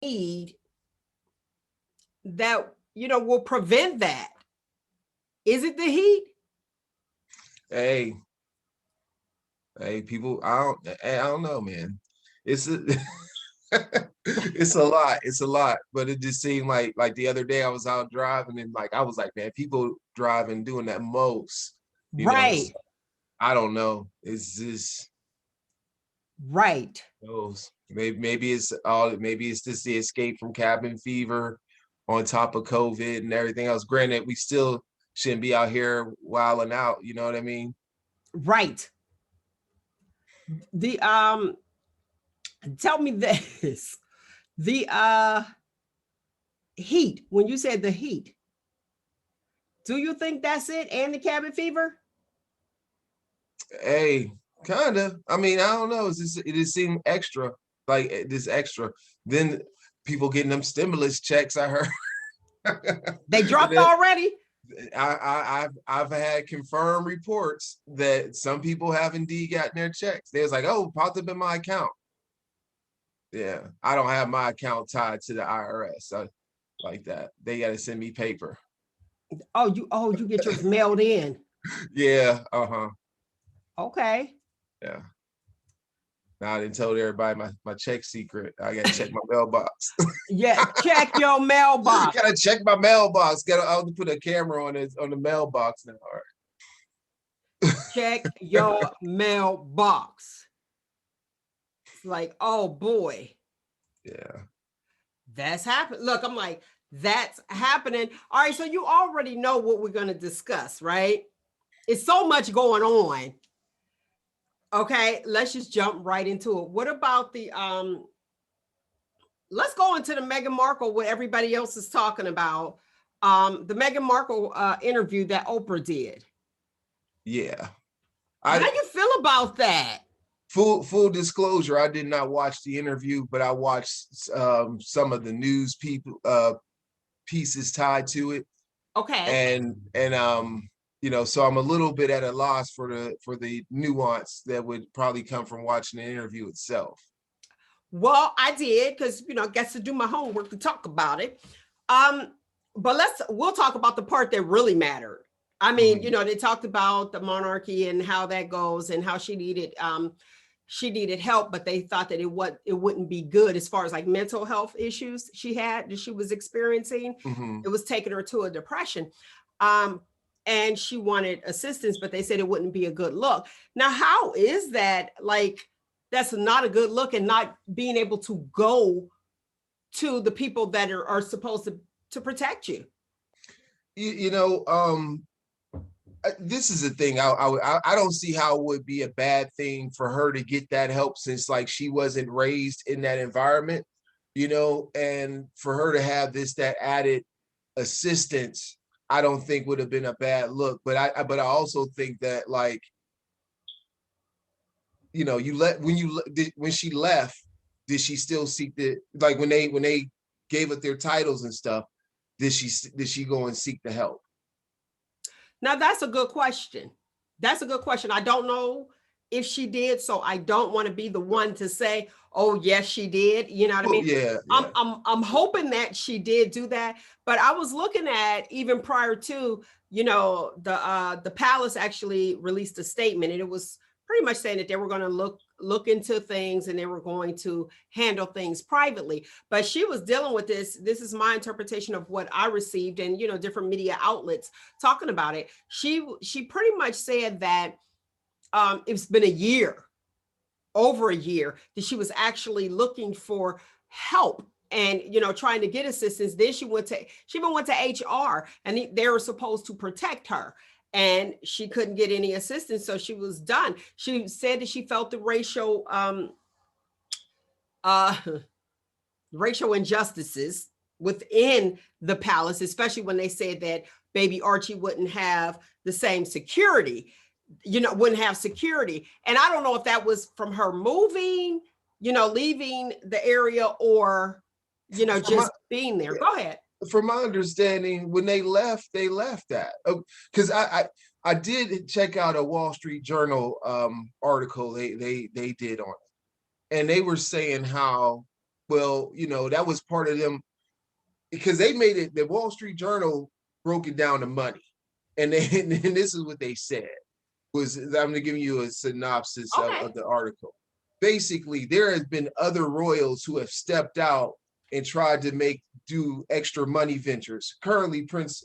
need that, will prevent that? Is it the heat? Hey, people, I don't know, man. It's a, it's a lot. It's a lot. But it just seemed like the other day I was out driving and I was like, man, people driving doing that most, Right. So, I don't know. It's just right. Maybe it's just the escape from cabin fever on top of COVID and everything else. Granted, we still shouldn't be out here wilding out, you know what I mean? Right. The tell me this. The heat, when you said the heat, do you think that's it and the cabin fever? Hey, kind of. I mean, I don't know. It just seemed extra, this extra. Then people getting them stimulus checks, I heard. They dropped already? I've had confirmed reports that some people have indeed gotten their checks. They was like, oh, popped up in my account. Yeah, I don't have my account tied to the IRS like that. They got to send me paper. Oh, you get yours mailed in. Yeah. Okay. Yeah. Now I didn't tell everybody my check secret. I gotta check my mailbox. Yeah, check your mailbox. Gotta check my mailbox. I'll put a camera on the mailbox now. All right. Check your mailbox. It's like, oh boy. Yeah. That's happening. Look, I'm like, that's happening. All right, so you already know what we're going to discuss, right? It's so much going on. Okay, let's just jump right into it. What about the let's go into the Meghan Markle, what everybody else is talking about. The Meghan Markle interview that Oprah did. Yeah. How do you feel about that? Full disclosure, I did not watch the interview, but I watched some of the news pieces tied to it. Okay. And so I'm a little bit at a loss for the nuance that would probably come from watching the interview itself. Well, I did because I got to do my homework to talk about it. But we'll talk about the part that really mattered. I mean, they talked about the monarchy and how that goes and how she needed help, but they thought that it wouldn't be good as far as like mental health issues that she was experiencing. It was taking her to a depression. And she wanted assistance, but they said it wouldn't be a good look. Now, how is that? Like, that's not a good look, and not being able to go to the people that are supposed to protect you. This is the thing. I don't see how it would be a bad thing for her to get that help, since she wasn't raised in that environment, and for her to have that added assistance, I don't think would have been a bad look. But I also think that when she left, did she still seek when they gave up their titles and stuff, did she go and seek the help? Now, that's a good question. I don't know if she did, so I don't want to be the one to say, oh, yes, she did. You know what I mean? Yeah. I'm hoping that she did do that. But I was looking at, even prior to, the palace actually released a statement, and it was pretty much saying that they were going to look into things and they were going to handle things privately. But she was dealing with this. This is my interpretation of what I received, and different media outlets talking about it. She pretty much said that it's been over a year, that she was actually looking for help and trying to get assistance. Then she even went to HR, and they were supposed to protect her, and she couldn't get any assistance, so she was done. She said that she felt the racial injustices within the palace, especially when they said that baby Archie wouldn't have the same security, wouldn't have security. And I don't know if that was from her moving, leaving the area, or, just being there. Go ahead. From my understanding, when they left that, because I did check out a Wall Street Journal article they did on it, and they were saying how Well, you know, that was part of them because they made it. The Wall Street Journal broke it down to money, and this is what they said. I'm going to give you a synopsis of the article. Basically, there has been other royals who have stepped out and tried to do extra money ventures. Currently, Prince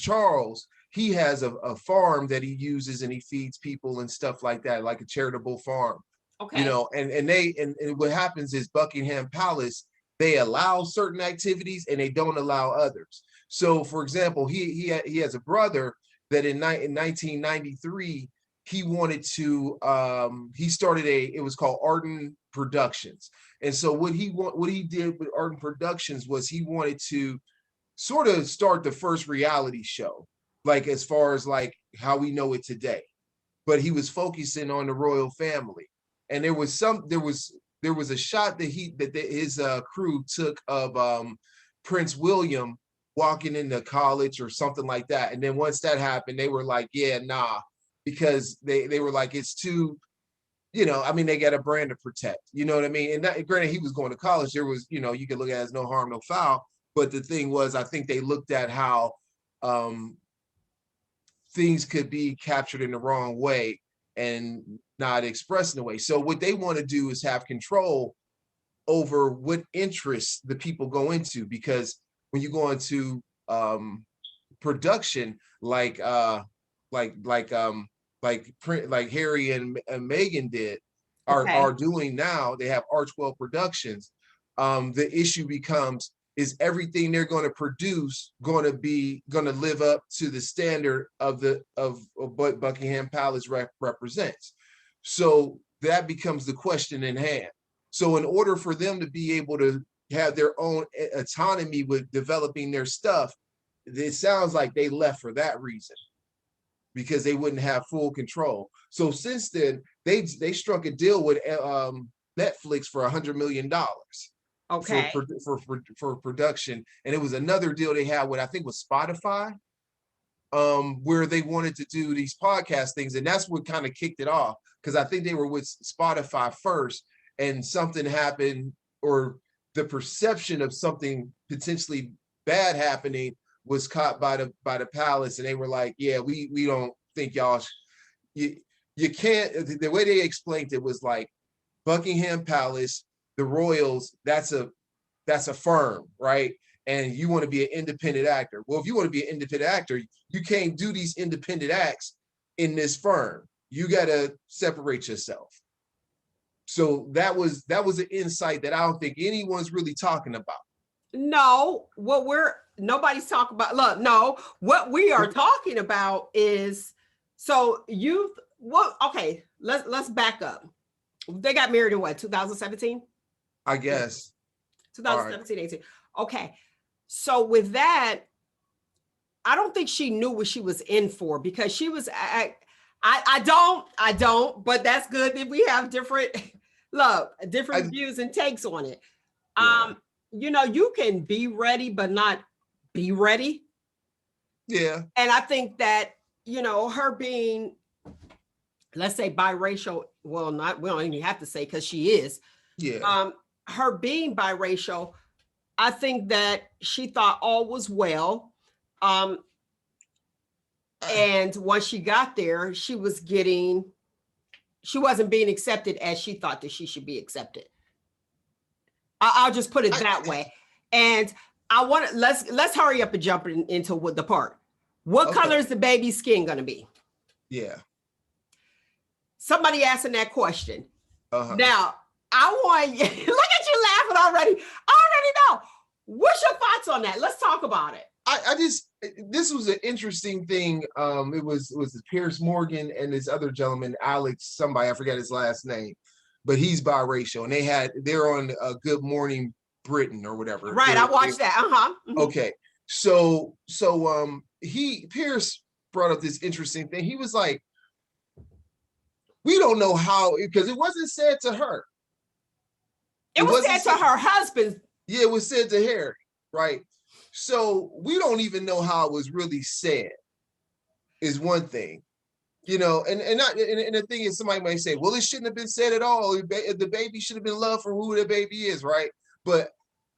Charles, he has a farm that he uses and he feeds people and stuff like that, like a charitable farm. Okay. You know, and what happens is Buckingham Palace, they allow certain activities and they don't allow others. So, for example, he has a brother that in 1993 he wanted to he started it was called Arden Productions. And so what he did with Arden Productions was he wanted to sort of start the first reality show, like as far as like how we know it today. But he was focusing on the royal family. And there was a shot that his crew took of Prince William walking into college or something like that. And then once that happened, they were like, yeah, nah, because they were like, it's too, you know, I mean, they got a brand to protect, you know what I mean? And that, granted, he was going to college. There was, you know, you could look at it as no harm, no foul. But the thing was, I think they looked at how things could be captured in the wrong way and not expressed in a way. So what they want to do is have control over what interests the people go into, because when you go into production, like Harry and Meghan did are doing now, they have Archwell Productions. The issue becomes, is everything they're going to produce going to live up to the standard of what Buckingham Palace represents? So that becomes the question in hand. So in order for them to be able to have their own autonomy with developing their stuff, it sounds like they left for that reason, because they wouldn't have full control. So since then, they struck a deal with Netflix for $100 million. Okay. For production. And it was another deal they had with, I think, was Spotify, where they wanted to do these podcast things. And that's what kind of kicked it off, because I think they were with Spotify first and something happened, or the perception of something potentially bad happening was caught by the palace, and they were like, yeah, we don't think y'all you can't. The way they explained it was like, Buckingham Palace, the royals, that's a firm, right? And you want to be an independent actor. Well, if you want to be an independent actor, you can't do these independent acts in this firm. You got to separate yourself. So that was an insight that I don't think anyone's really talking about. No, nobody's talking about. Look, no, what we are talking about is, so okay, let's back up. They got married in what, 2017? I guess. 2017, right. 18. Okay. So with that, I don't think she knew what she was in for, because she was, I don't, but that's good that we have different views and takes on it. Yeah. You know, you can be ready, but not be ready. Yeah. And I think that, you know, her being, let's say, biracial, well, we don't even have to say, because she is. Yeah. Her being biracial, I think that she thought all was well. And once she got there, she wasn't being accepted as she thought that she should be accepted. I'll just put it that way. And I want to, let's hurry up and jump into the part. What color is the baby's skin going to be? Yeah. Somebody asking that question. Now, I want you, look at you laughing already. I already know. What's your thoughts on that? Let's talk about it. This was an interesting thing. It was Piers Morgan and this other gentleman, Alex, somebody, I forget his last name, but he's biracial, and they're on Good Morning Britain or whatever. Right, I watched that. Mm-hmm. Okay, so Piers brought up this interesting thing. He was like, we don't know how, because it wasn't said to her. It was said to her husband. Yeah, it was said to Harry, right? So we don't even know how it was really said, is one thing. You know, and the thing is, somebody might say, well, it shouldn't have been said at all. The baby should have been loved for who the baby is, right? But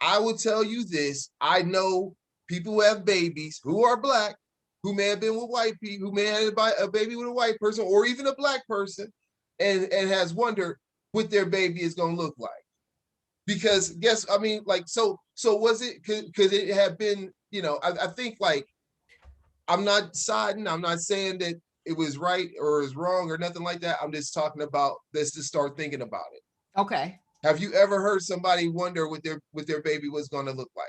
I will tell you this: I know people who have babies who are Black, who may have been with white people, who may have had a baby with a white person, or even a Black person, and has wondered what their baby is going to look like. Because I mean, like, so was it? Could it have been? You know, I think, like, I'm not siding. I'm not saying that it was right or is wrong or nothing like that. I'm just talking about, let's just start thinking about it. Okay. Have you ever heard somebody wonder what their baby was going to look like?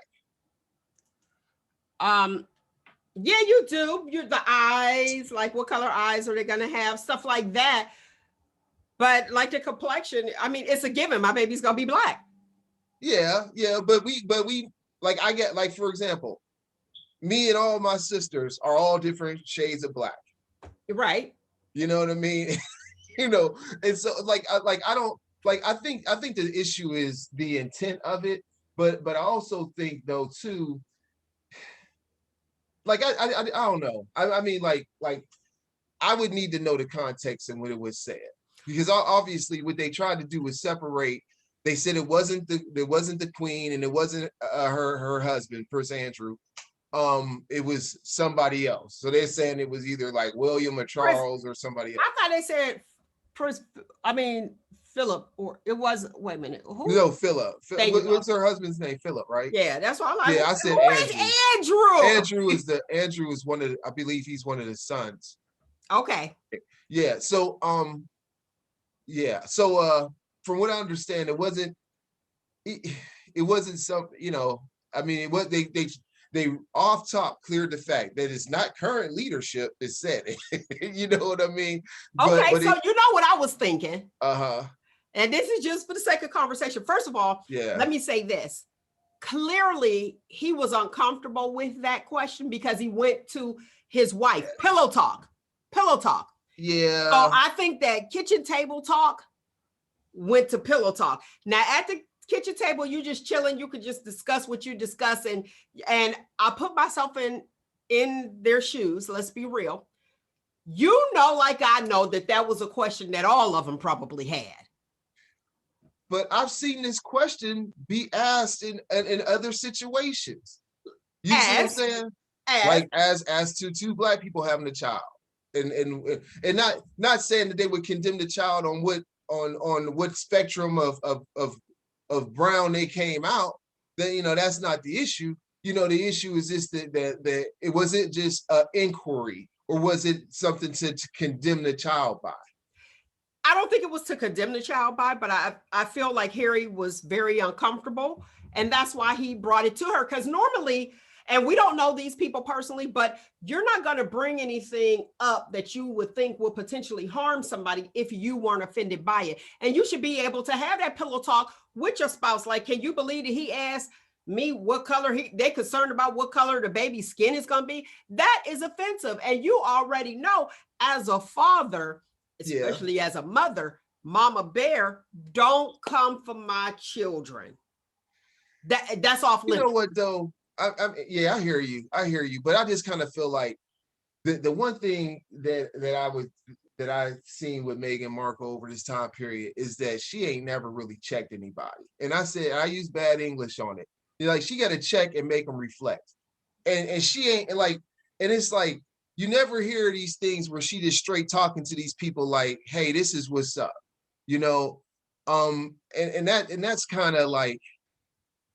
Yeah, you do. The eyes, like what color eyes are they gonna have, stuff like that. But like the complexion, I mean, it's a given. My baby's gonna be Black. Yeah, but we like, I get, like, for example, me and all my sisters are all different shades of Black. Right. You know what I mean? You know, and so I don't like, I think the issue is the intent of it, but I also think, though, too, like, I don't know. I mean, like I would need to know the context and what it was said, because obviously what they tried to do was separate. They said it wasn't the queen, and it wasn't her husband, Prince Andrew. It was somebody else. So they're saying it was either like William or Charles or somebody else. I thought they said Philip, or it was, wait a minute. Who? No, Philip. What's her husband's name? Philip, right? Yeah, that's what I'm like. Yeah, I said who Andrew. is Andrew? Andrew is one of the, I believe he's one of the sons. Okay. Yeah. So from what I understand, it wasn't some, you know, I mean, it was, they off top cleared the fact that it's not current leadership that said it. You know what I mean? Okay, but so you know what I was thinking. And this is just for the sake of conversation. First of all, let me say this. Clearly, he was uncomfortable with that question because he went to his wife. Pillow talk. Yeah. So I think that kitchen table talk went to pillow talk. Now, at the kitchen table, you just chilling. You could just discuss what you discuss, and I put myself in their shoes. Let's be real. You know, like I know that was a question that all of them probably had. But I've seen this question be asked in other situations. You see what I'm saying? Like as to two Black people having a child, and not saying that they would condemn the child on what spectrum of brown they came out. Then, you know, that's not the issue. You know, the issue is just that it wasn't just an inquiry, or was it something to condemn the child by? I don't think it was to condemn the child by, but I feel like Harry was very uncomfortable, and that's why he brought it to her. Because normally, and we don't know these people personally, but you're not going to bring anything up that you would think will potentially harm somebody if you weren't offended by it. And you should be able to have that pillow talk with your spouse. Like, can you believe that he asked me what color they're concerned about what color the baby's skin is going to be? That is offensive. And you already know, as a father, especially as a mother, Mama Bear, don't come for my children. That's off limits. You know what, though? I hear you. But I just kind of feel like the one thing that I've seen with Meghan Markle over this time period is that she ain't never really checked anybody. And I use bad English on it. Like, she got to check and make them reflect. And she ain't like, and it's like, you never hear these things where she just straight talking to these people like, hey, this is what's up, you know? And that's kind of like,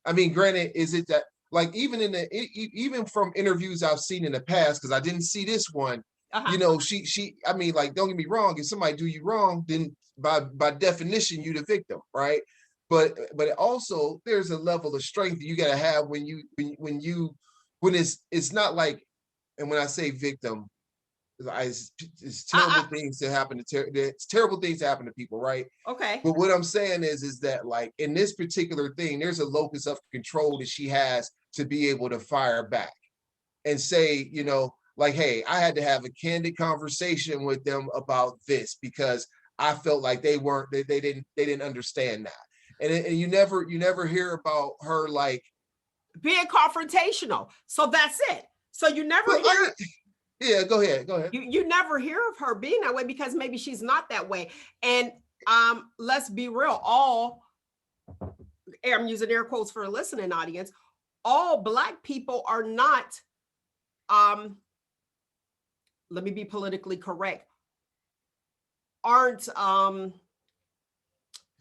I mean, granted, is it that, like, even from interviews I've seen in the past, because I didn't see this one, you know, she, I mean, like, don't get me wrong, if somebody do you wrong, then by definition, you the victim, right? But also there's a level of strength that you got to have when it's not like, and when I say victim, it's terrible things that happen it's terrible things that happen to people, right? Okay. But what I'm saying is that, like, in this particular thing, there's a locus of control that she has to be able to fire back and say, you know, like, hey, I had to have a candid conversation with them about this because I felt like they didn't understand that. And you never hear about her, like, being confrontational. So that's it. So you never hear Yeah, go ahead. Go ahead. You never hear of her being that way because maybe she's not that way. And let's be real, I'm using air quotes for a listening audience, all Black people are not, let me be politically correct, aren't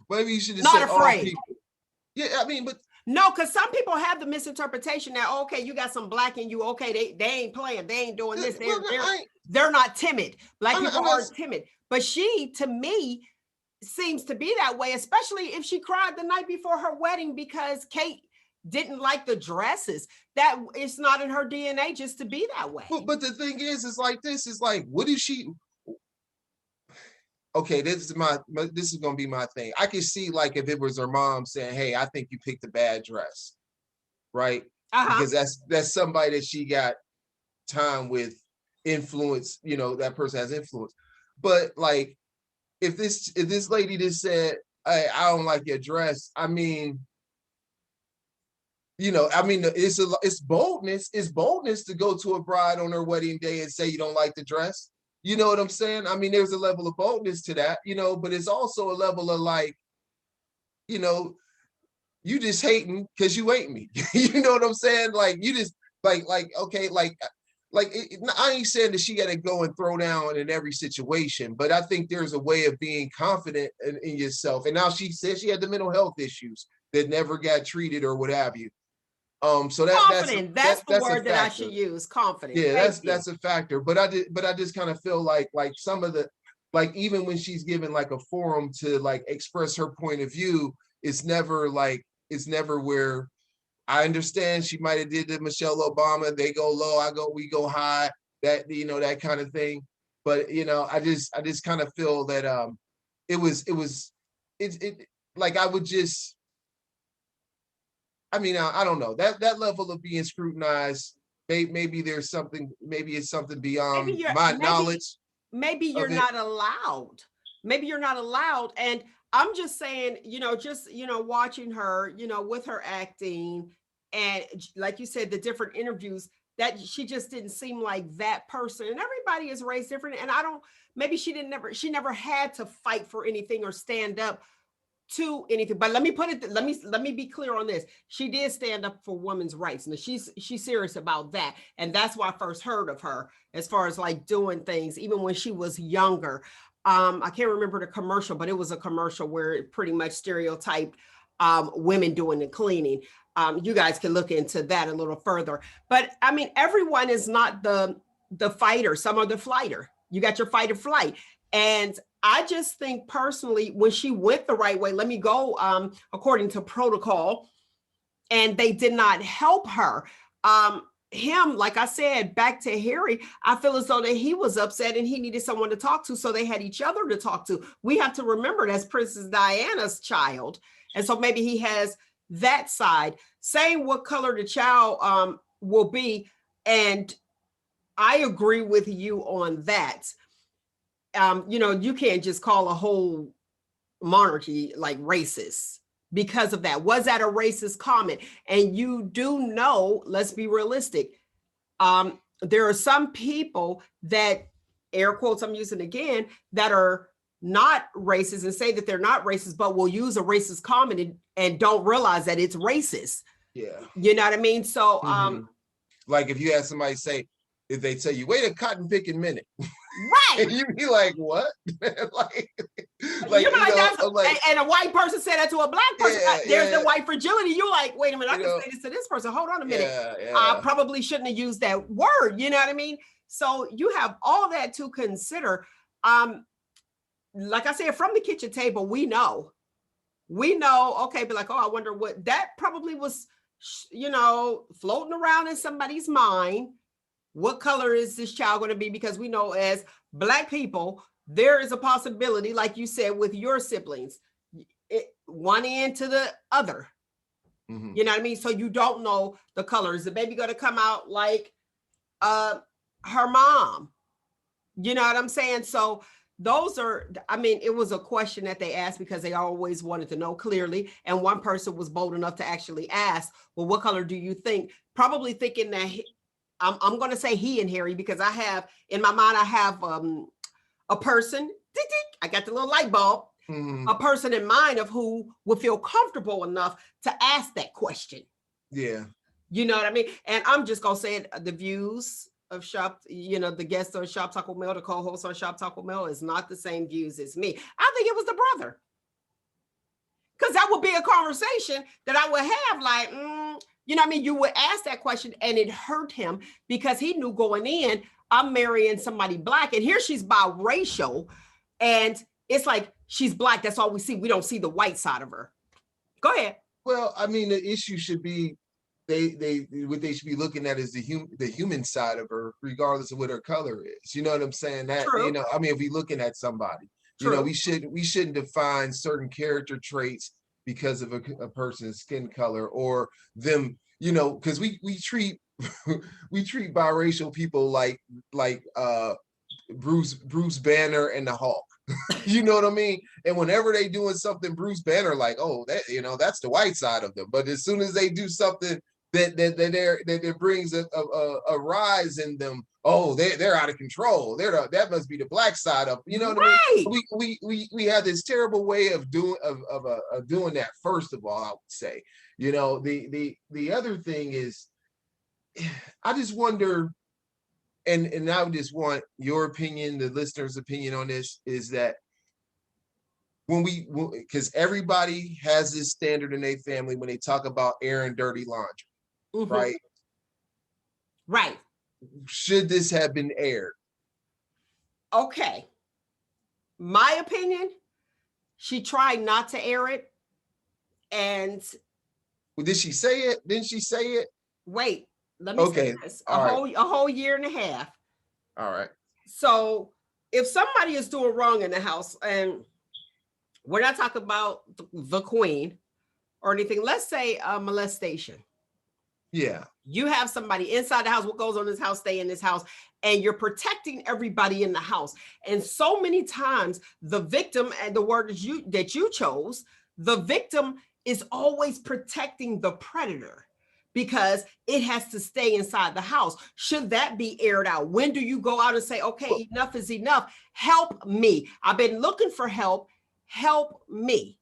Maybe you should have not said all afraid. people. Yeah, I mean, but no, because some people have the misinterpretation that, okay, you got some Black in you, okay, they ain't playing, they ain't doing this, they're not timid. Black people aren't timid. But she, to me, seems to be that way, especially if she cried the night before her wedding because Kate didn't like the dresses. That it's not in her DNA just to be that way. But the thing is like this, is like, what is she? Okay, this is gonna be my thing. I could see like if it was her mom saying, "Hey, I think you picked a bad dress," right? Because that's somebody that she got time with, influence. You know, that person has influence. But like, if this lady just said, "Hey, I don't like your dress," I mean, you know, I mean, it's boldness. It's boldness to go to a bride on her wedding day and say you don't like the dress. You know what I'm saying? I mean, there's a level of boldness to that, you know, but it's also a level of like, you know, you just hating because you hate me. You know what I'm saying? Like, you just okay, I ain't saying that she got to go and throw down in every situation, but I think there's a way of being confident in yourself. And now she says she had the mental health issues that never got treated or what have you. So confident. That's the word that I should use. Confident. Yeah, that's a factor. But I just kind of feel like some of the, like, even when she's given like a forum to like express her point of view, it's never where I understand she might have did the Michelle Obama, they go low, we go high, that, you know, that kind of thing. But, you know, I just kind of feel that it like I would just, I mean, I don't know, that level of being scrutinized, maybe there's something, maybe it's something beyond my knowledge. Maybe you're not allowed. Maybe you're not allowed. And I'm just saying, you know, watching her, you know, with her acting and like you said, the different interviews, that she just didn't seem like that person. And everybody is raised different. And maybe she never had to fight for anything or stand up to anything. But let me be clear on this. She did stand up for women's rights. And she's serious about that. And that's why I first heard of her as far as like doing things, even when she was younger. I can't remember the commercial, but it was a commercial where it pretty much stereotyped women doing the cleaning. You guys can look into that a little further. But I mean, everyone is not the fighter. Some are the flighter. You got your fight or flight. And I just think personally, when she went the right way, let me go according to protocol, and they did not help her. Him, like I said, back to Harry, I feel as though that he was upset and he needed someone to talk to, so they had each other to talk to. We have to remember that's Princess Diana's child, and so maybe he has that side. Saying what color the child will be, and I agree with you on that. You know, you can't just call a whole monarchy like racist because of that. Was that a racist comment? And you do know, let's be realistic. There are some people that, air quotes I'm using again, that are not racist and say that they're not racist, but will use a racist comment and don't realize that it's racist. Yeah. You know what I mean? So, like if you had somebody say, if they tell you, wait a cotton picking minute. Right. And you be like, what? like and a white person said that to a black person. There's the white fragility. You're like, wait a minute, I can say this to this person. Hold on a minute. I probably shouldn't have used that word. You know what I mean? So you have all that to consider. Like I said, from the kitchen table, we know, okay, be like, oh, I wonder what that probably was, you know, floating around in somebody's mind. What color is this child going to be? Because we know as Black people, there is a possibility, like you said, with your siblings, one end to the other. Mm-hmm. You know what I mean? So you don't know the color. Is the baby going to come out like her mom? You know what I'm saying? So those are, I mean, it was a question that they asked because they always wanted to know clearly. And one person was bold enough to actually ask, well, what color do you think? Probably thinking that I'm going to say he and Harry, because I have in my mind, I have a person, I got the little light bulb, a person in mind of who would feel comfortable enough to ask that question. Yeah. You know what I mean? And I'm just going to say it, the views of the guest on Shop Talk with Mel, the co-host on Shop Talk with Mel, is not the same views as me. I think it was the brother. Because that would be a conversation that I would have, like, you know what I mean? You would ask that question and it hurt him because he knew going in, I'm marrying somebody Black, and here she's biracial, and it's like she's Black. That's all we see. We don't see the white side of her. Go ahead. Well, I mean, the issue should be what they should be looking at is the human side of her, regardless of what her color is. You know what I'm saying? That True. I mean, if we looking at somebody, True. we shouldn't define certain character traits because of a person's skin color or them, because we treat we treat biracial people like Bruce Banner and the Hulk. You know what I mean? And whenever they doing something Bruce Banner, like, oh, that that's the white side of them. But as soon as they do something that brings a rise in them, oh, they're out of control. That must be the Black side of, you know what I mean? We have this terrible way of doing that. First of all, I would say, the other thing is, I just wonder. And I would just want your opinion, the listener's opinion on this, is that because everybody has this standard in their family when they talk about airing dirty laundry, right? Right. Should this have been aired? Okay. My opinion, she tried not to air it. And did she say it? Didn't she say it? Wait. Let me say this. A whole year and a half. All right. So if somebody is doing wrong in the house, and we're not talking about the queen or anything, let's say molestation. Yeah. You have somebody inside the house. What goes on in this house, stay in this house. And you're protecting everybody in the house. And so many times the victim, and the word that you chose, the victim is always protecting the predator, because it has to stay inside the house. Should that be aired out? When do you go out and say, okay, enough is enough. Help me. I've been looking for help. Help me.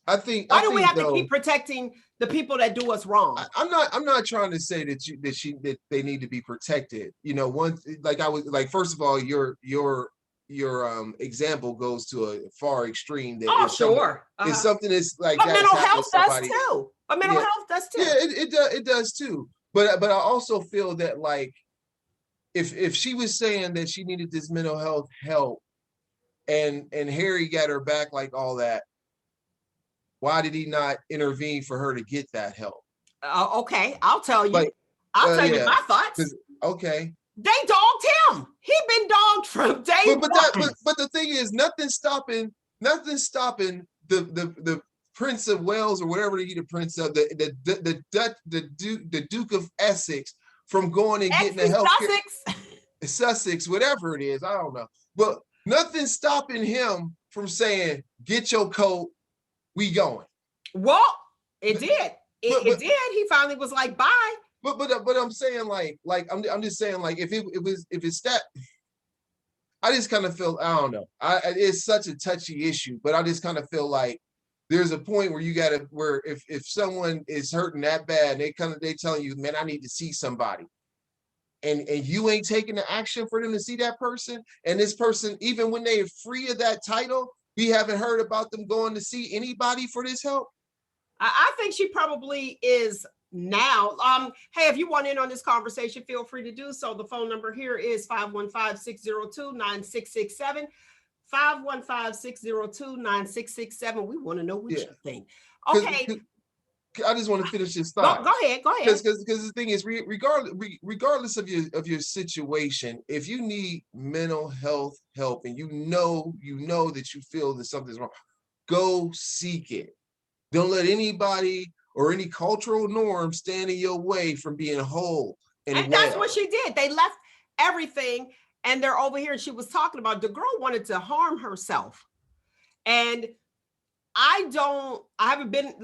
Why do we have to keep protecting the people that do us wrong? I'm not trying to say that they need to be protected. First of all, your example goes to a far extreme. That it's something that's like, but mental health does too. But mental health does too. Yeah, it does too. But I also feel that, like, if she was saying that she needed this mental health help, and Harry got her back, like all that, why did he not intervene for her to get that help? Okay, I'll tell you. I'll tell you my thoughts. Okay. They dogged him. He been dogged from day one. But the thing is, nothing's stopping the Prince of Wales, or whatever he the prince of, the Duke of Essex, from going and getting the health care. Sussex, whatever it is, I don't know. But nothing's stopping him from saying, get your coat, we going. Well, it did. It did. He finally was like, bye. But I'm saying, I'm just saying, like, if it's that, I just kind of feel, I don't know. It's such a touchy issue, but I just kind of feel like there's a point where where if someone is hurting that bad, and they telling you, man, I need to see somebody, and you ain't taking the action for them to see that person, and this person, even when they're free of that title, we haven't heard about them going to see anybody for this help. I think she probably is now. Hey, if you want in on this conversation, feel free to do so. The phone number here is 515-602-9667. 515-602-9667. We want to know what you think. Okay. I just want to finish this thought. Go ahead. Because the thing is, regardless of your situation, if you need mental health help, and you know that you feel that something's wrong, go seek it. Don't let anybody or any cultural norm stand in your way from being whole. And that's what she did. They left everything, and they're over here. And she was talking about the girl wanted to harm herself. And I haven't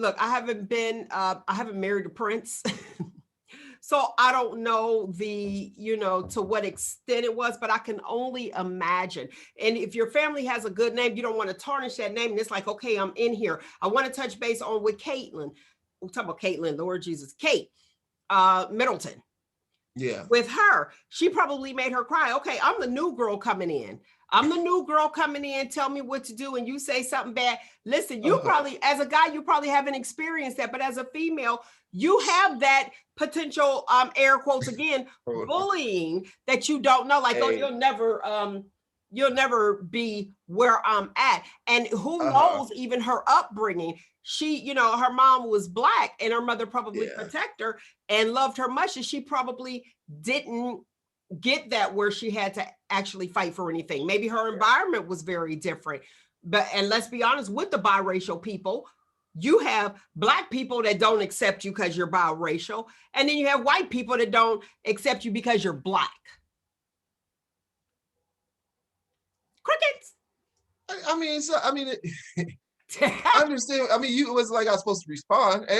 married a prince. So I don't know to what extent it was, but I can only imagine. And if your family has a good name, you don't want to tarnish that name. And it's like, okay, I'm in here. I want to touch base on with Caitlin. We'll talk about Caitlin, Lord Jesus, Kate Middleton. Yeah. With her, she probably made her cry. Okay, I'm the new girl coming in. I'm the new girl coming in. Tell me what to do. And you say something bad. Listen, you probably, as a guy, you probably haven't experienced that. But as a female, you have that potential, air quotes again, bullying that you don't know. Like, oh, you'll never be where I'm at. And who knows, even her upbringing. She, her mom was Black and her mother probably protected her and loved her much. And she probably didn't get that where she had to actually fight for anything. Maybe her environment was very different. And let's be honest, with the biracial people, you have Black people that don't accept you because you're biracial. And then you have white people that don't accept you because you're Black. Crickets. I understand. I mean, it was like I was supposed to respond. I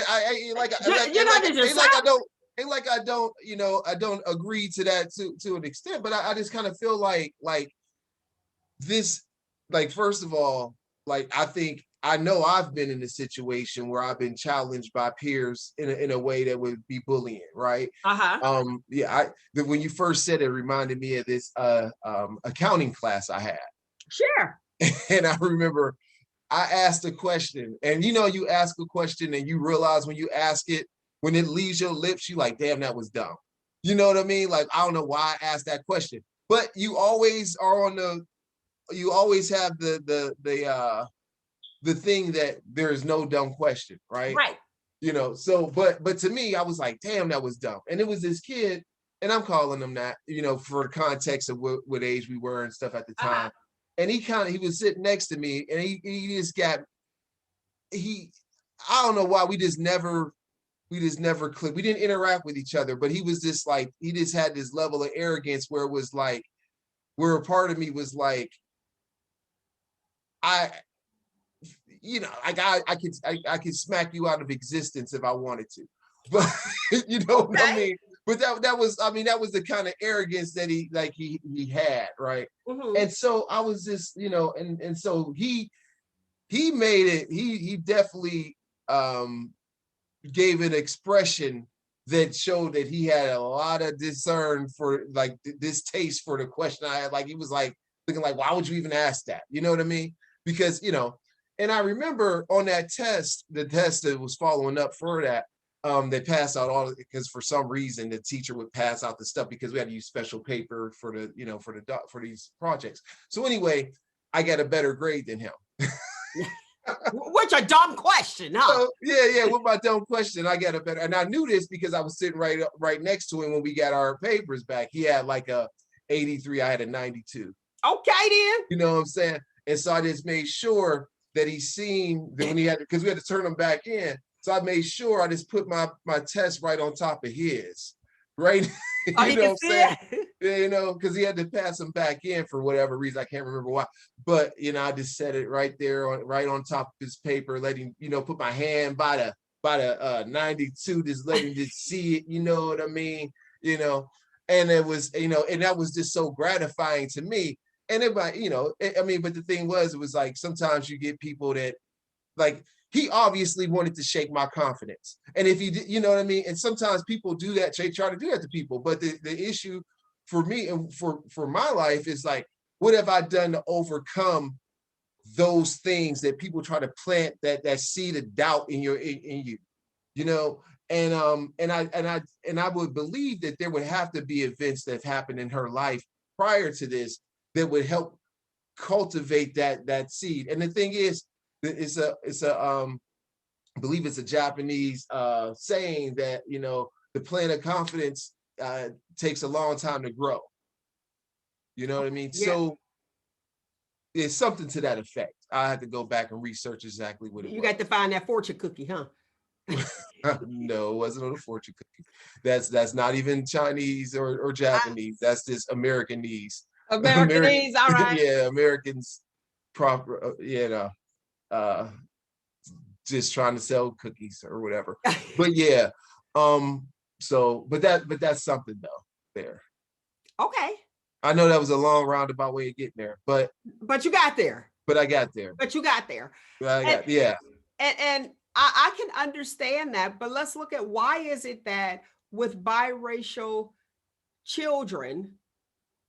don't agree to that to an extent, but I just kind of feel like this, like, first of all, like, I know I've been in a situation where I've been challenged by peers in a way that would be bullying, right? When you first said it, reminded me of this accounting class I had. Sure. And I remember I asked a question, and you ask a question and you realize when you ask it, when it leaves your lips, you like, damn, that was dumb. You know what I mean? Like, I don't know why I asked that question, but you always are you always have the thing that there is no dumb question, right? Right. So, but to me, I was like, damn, that was dumb. And it was this kid, and I'm calling him that, for the context of what age we were and stuff at the time. And he was sitting next to me, and he just got, I don't know why, we just never clicked. We didn't interact with each other, but he was just like, he just had this level of arrogance where it was like, where a part of me was like, I could smack you out of existence if I wanted to, but you know what I mean? But that was the kind of arrogance that he had, right? And so I was just, and so he made it, he definitely gave an expression that showed that he had a lot of discern for like distaste for the question I had. Like, he was like thinking like, why would you even ask that? You know what I mean? Because, and I remember on that test, the test that was following up for that, they passed out all, because for some reason the teacher would pass out the stuff because we had to use special paper for for these projects. So anyway, I got a better grade than him. Which a dumb question, huh? So, yeah, with my dumb question, I got a better, and I knew this because I was sitting right next to him when we got our papers back. He had like a 83, I had a 92. Okay, then. You know what I'm saying? And so I just made sure that he seen that when he had, because we had to turn him back in. So I made sure I just put my test right on top of his, right? You know what I'm saying? Yeah, because he had to pass him back in for whatever reason. I can't remember why. But, I just set it right there, right on top of his paper, letting, put my hand by the 92, just letting him just see it, you know what I mean? And it was, and that was just so gratifying to me. And everybody, but the thing was, it was like, sometimes you get people that, like, he obviously wanted to shake my confidence. And if he did, you know what I mean? And sometimes people do that, they try to do that to people. But the issue for me and for my life is like, what have I done to overcome those things that people try to plant that seed of doubt in you, And I would believe that there would have to be events that happened in her life prior to this that would help cultivate that seed. And the thing is, I believe it's a Japanese saying that, the plant of confidence takes a long time to grow. You know what I mean? Yeah. So it's something to that effect. I had to go back and research exactly what it was. You got to find that fortune cookie, huh? No, it wasn't on a fortune cookie. That's not even Chinese or Japanese. That's just Americanese. Americanese, all right. Yeah, Americans proper, just trying to sell cookies or whatever. But yeah, So, but that's something though there. Okay. I know that was a long roundabout way of getting there, but you got there. But I got there. But you got there. Yeah. And I can understand that, but let's look at why is it that with biracial children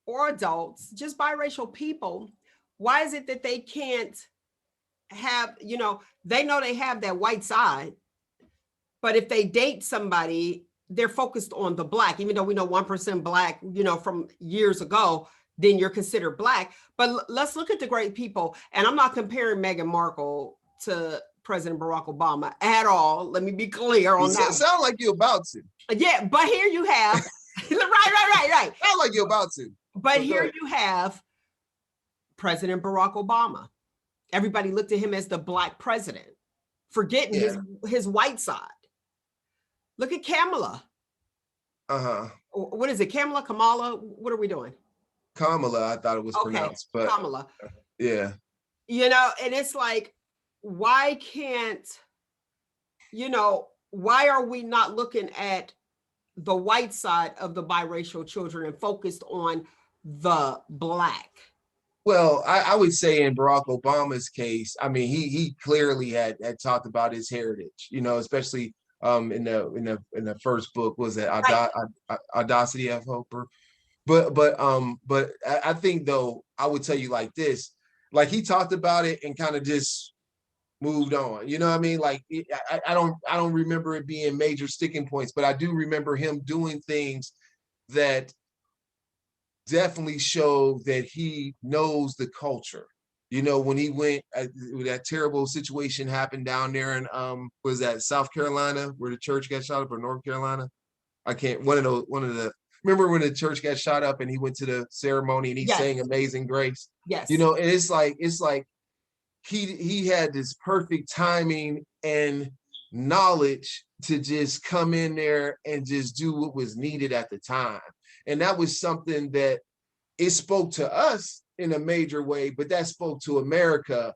or adults, just biracial people, why is it that they can't have, they know they have that white side, but if they date somebody, they're focused on the Black, even though we know 1% Black, from years ago, then you're considered Black. But let's look at the great people. And I'm not comparing Meghan Markle to President Barack Obama at all. Let me be clear on that. Sound like you're about to. Yeah, but here you have, right. Sound like you're about to. But here you have President Barack Obama. Everybody looked at him as the Black president, forgetting his white side. Look at Kamala. What is it? Kamala? What are we doing? Kamala, I thought it was pronounced, but Kamala. Yeah. And it's like, why can't, why are we not looking at the white side of the biracial children and focused on the Black? Well, I would say in Barack Obama's case, I mean, he clearly had talked about his heritage, especially in the first book, was it Audacity of Hope? But I think though, I would tell you like this, like he talked about it and kind of just moved on. You know what I mean? Like I don't remember it being major sticking points, but I do remember him doing things that definitely show that he knows the culture. When he went, that terrible situation happened down there in was that South Carolina where the church got shot up, or North Carolina? I can't. One of the. Remember when the church got shot up and he went to the ceremony and he sang Amazing Grace? Yes. And it's like he had this perfect timing and knowledge to just come in there and just do what was needed at the time. And that was something that it spoke to us in a major way, but that spoke to America.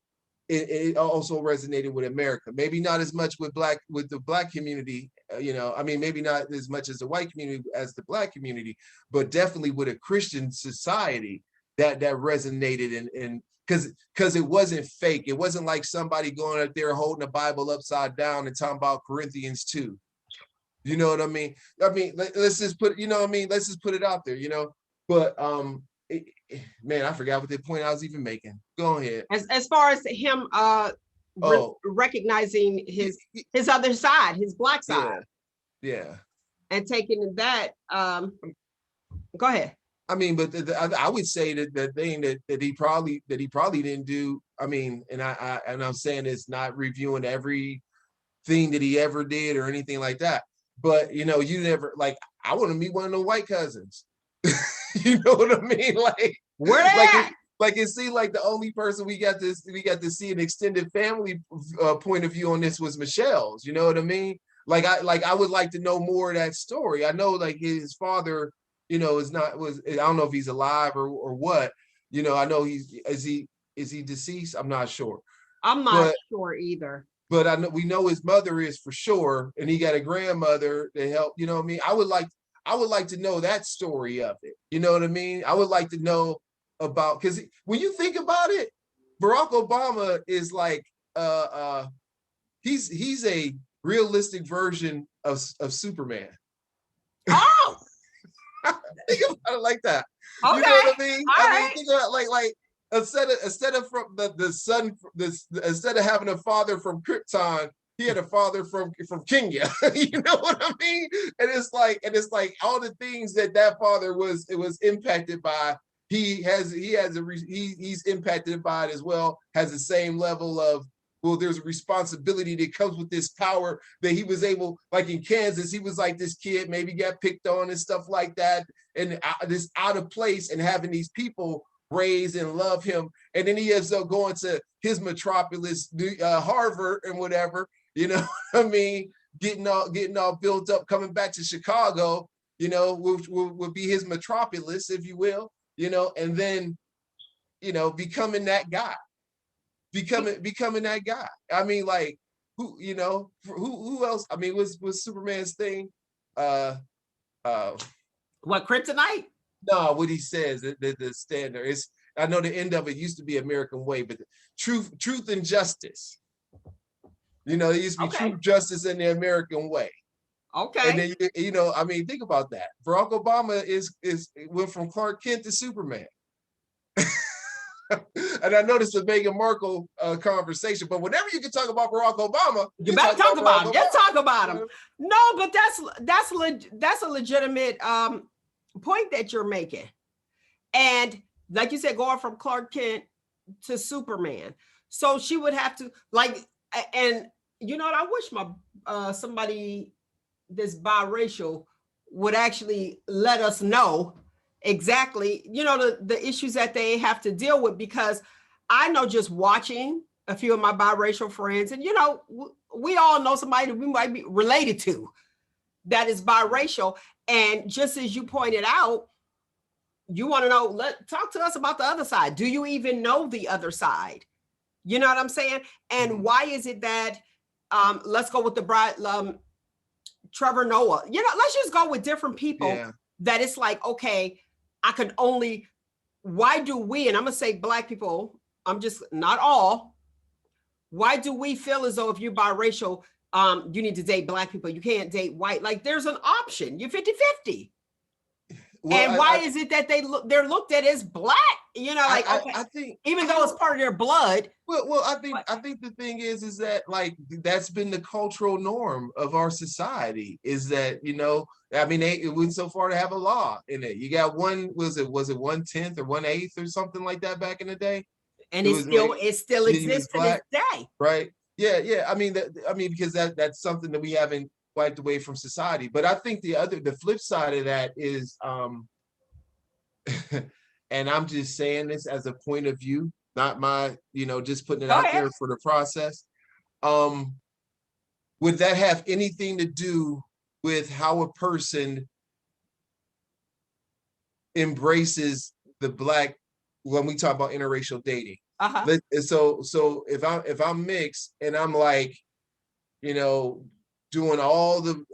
It also resonated with America. Maybe not as much with the Black community, maybe not as much as the white community as the Black community, but definitely with a Christian society that resonated and because it wasn't fake. It wasn't like somebody going up there holding the Bible upside down and talking about Corinthians 2. You know what I mean? Let's just put, let's just put it out there, But man, I forgot what the point I was even making. Go ahead. As far as him recognizing his other side, his Black side. Yeah. And taking that, go ahead. I mean, but I would say that the thing that he probably didn't do. I mean, and I'm saying it's not reviewing everything that he ever did or anything like that. But you never, like, I want to meet one of the white cousins. You know what I mean? Like, where at? Like it seemed like the only person we got to see an extended family point of view on this was Michelle's. You know what I mean? I would like to know more of that story. I know like his father, I don't know if he's alive or what. I know is he deceased? I'm not sure. I'm not sure either. But we know his mother is for sure, and he got a grandmother to help. You know what I mean? I would like to know that story of it. You know what I mean? I would like to know about, because when you think about it, Barack Obama is like he's a realistic version of Superman. Oh, think about it like that. Okay. You know what I mean? All right. Think about like instead of from the son, instead of having a father from Krypton, he had a father from Kenya. You know what I mean? And it's like all the things that father was impacted by. He's impacted by it as well. Has the same level of, well, there's a responsibility that comes with this power that he was able, like in Kansas, he was like this kid, maybe got picked on and stuff like that, and this out of place, and having these people raise and love him, and then he ends up going to his metropolis, Harvard and whatever. You know what I mean? Getting all built up, coming back to Chicago, which will be his metropolis, if you will, and then, becoming that guy. Becoming that guy. I mean, like, who else? I mean, was Superman's thing? What, kryptonite? No, what he says, the standard is, I know the end of it used to be American way, but truth and justice. You know, there used to be truth, justice, in the American way. Okay. And then, you know, I mean, think about that. Barack Obama went from Clark Kent to Superman. And I know this is a Meghan Markle conversation, but whenever you can talk about Barack Obama, you better talk about him. Just talk about him. No, but that's a legitimate point that you're making. And like you said, going from Clark Kent to Superman. So she would have to, like, and you know what? I wish my somebody that's biracial would actually let us know exactly, you know, the issues that they have to deal with, because I know just watching a few of my biracial friends, and you know, we all know somebody that we might be related to that is biracial. And just as you pointed out, you want to know, talk to us about the other side. Do you even know the other side? You know what I'm saying? And why is it that, let's go with the Trevor Noah, you know, let's just go with different people that it's like, okay, I could only, why do we, and I'm going to say Black people, I'm just not all, why do we feel as though if you're biracial, you need to date Black people, you can't date white? Like there's an option, you're 50-50. Well, and why is it that they're looked at as Black? You know, like, okay, I think, even though it's part of their blood. Well, I think the thing is that, like, that's been the cultural norm of our society, is that, you know, I mean, it went so far to have a law in it. You got was it 1/10 or 1/8 or something like that back in the day? And it still exists to this day. Right. Yeah. I mean, because that's something that we haven't wiped away from society. But I think the flip side of that is, and I'm just saying this as a point of view, not my, you know, just putting it out there for the process. Would that have anything to do with how a person embraces the Black, when we talk about interracial dating? So if I'm mixed and I'm like, you know, doing all the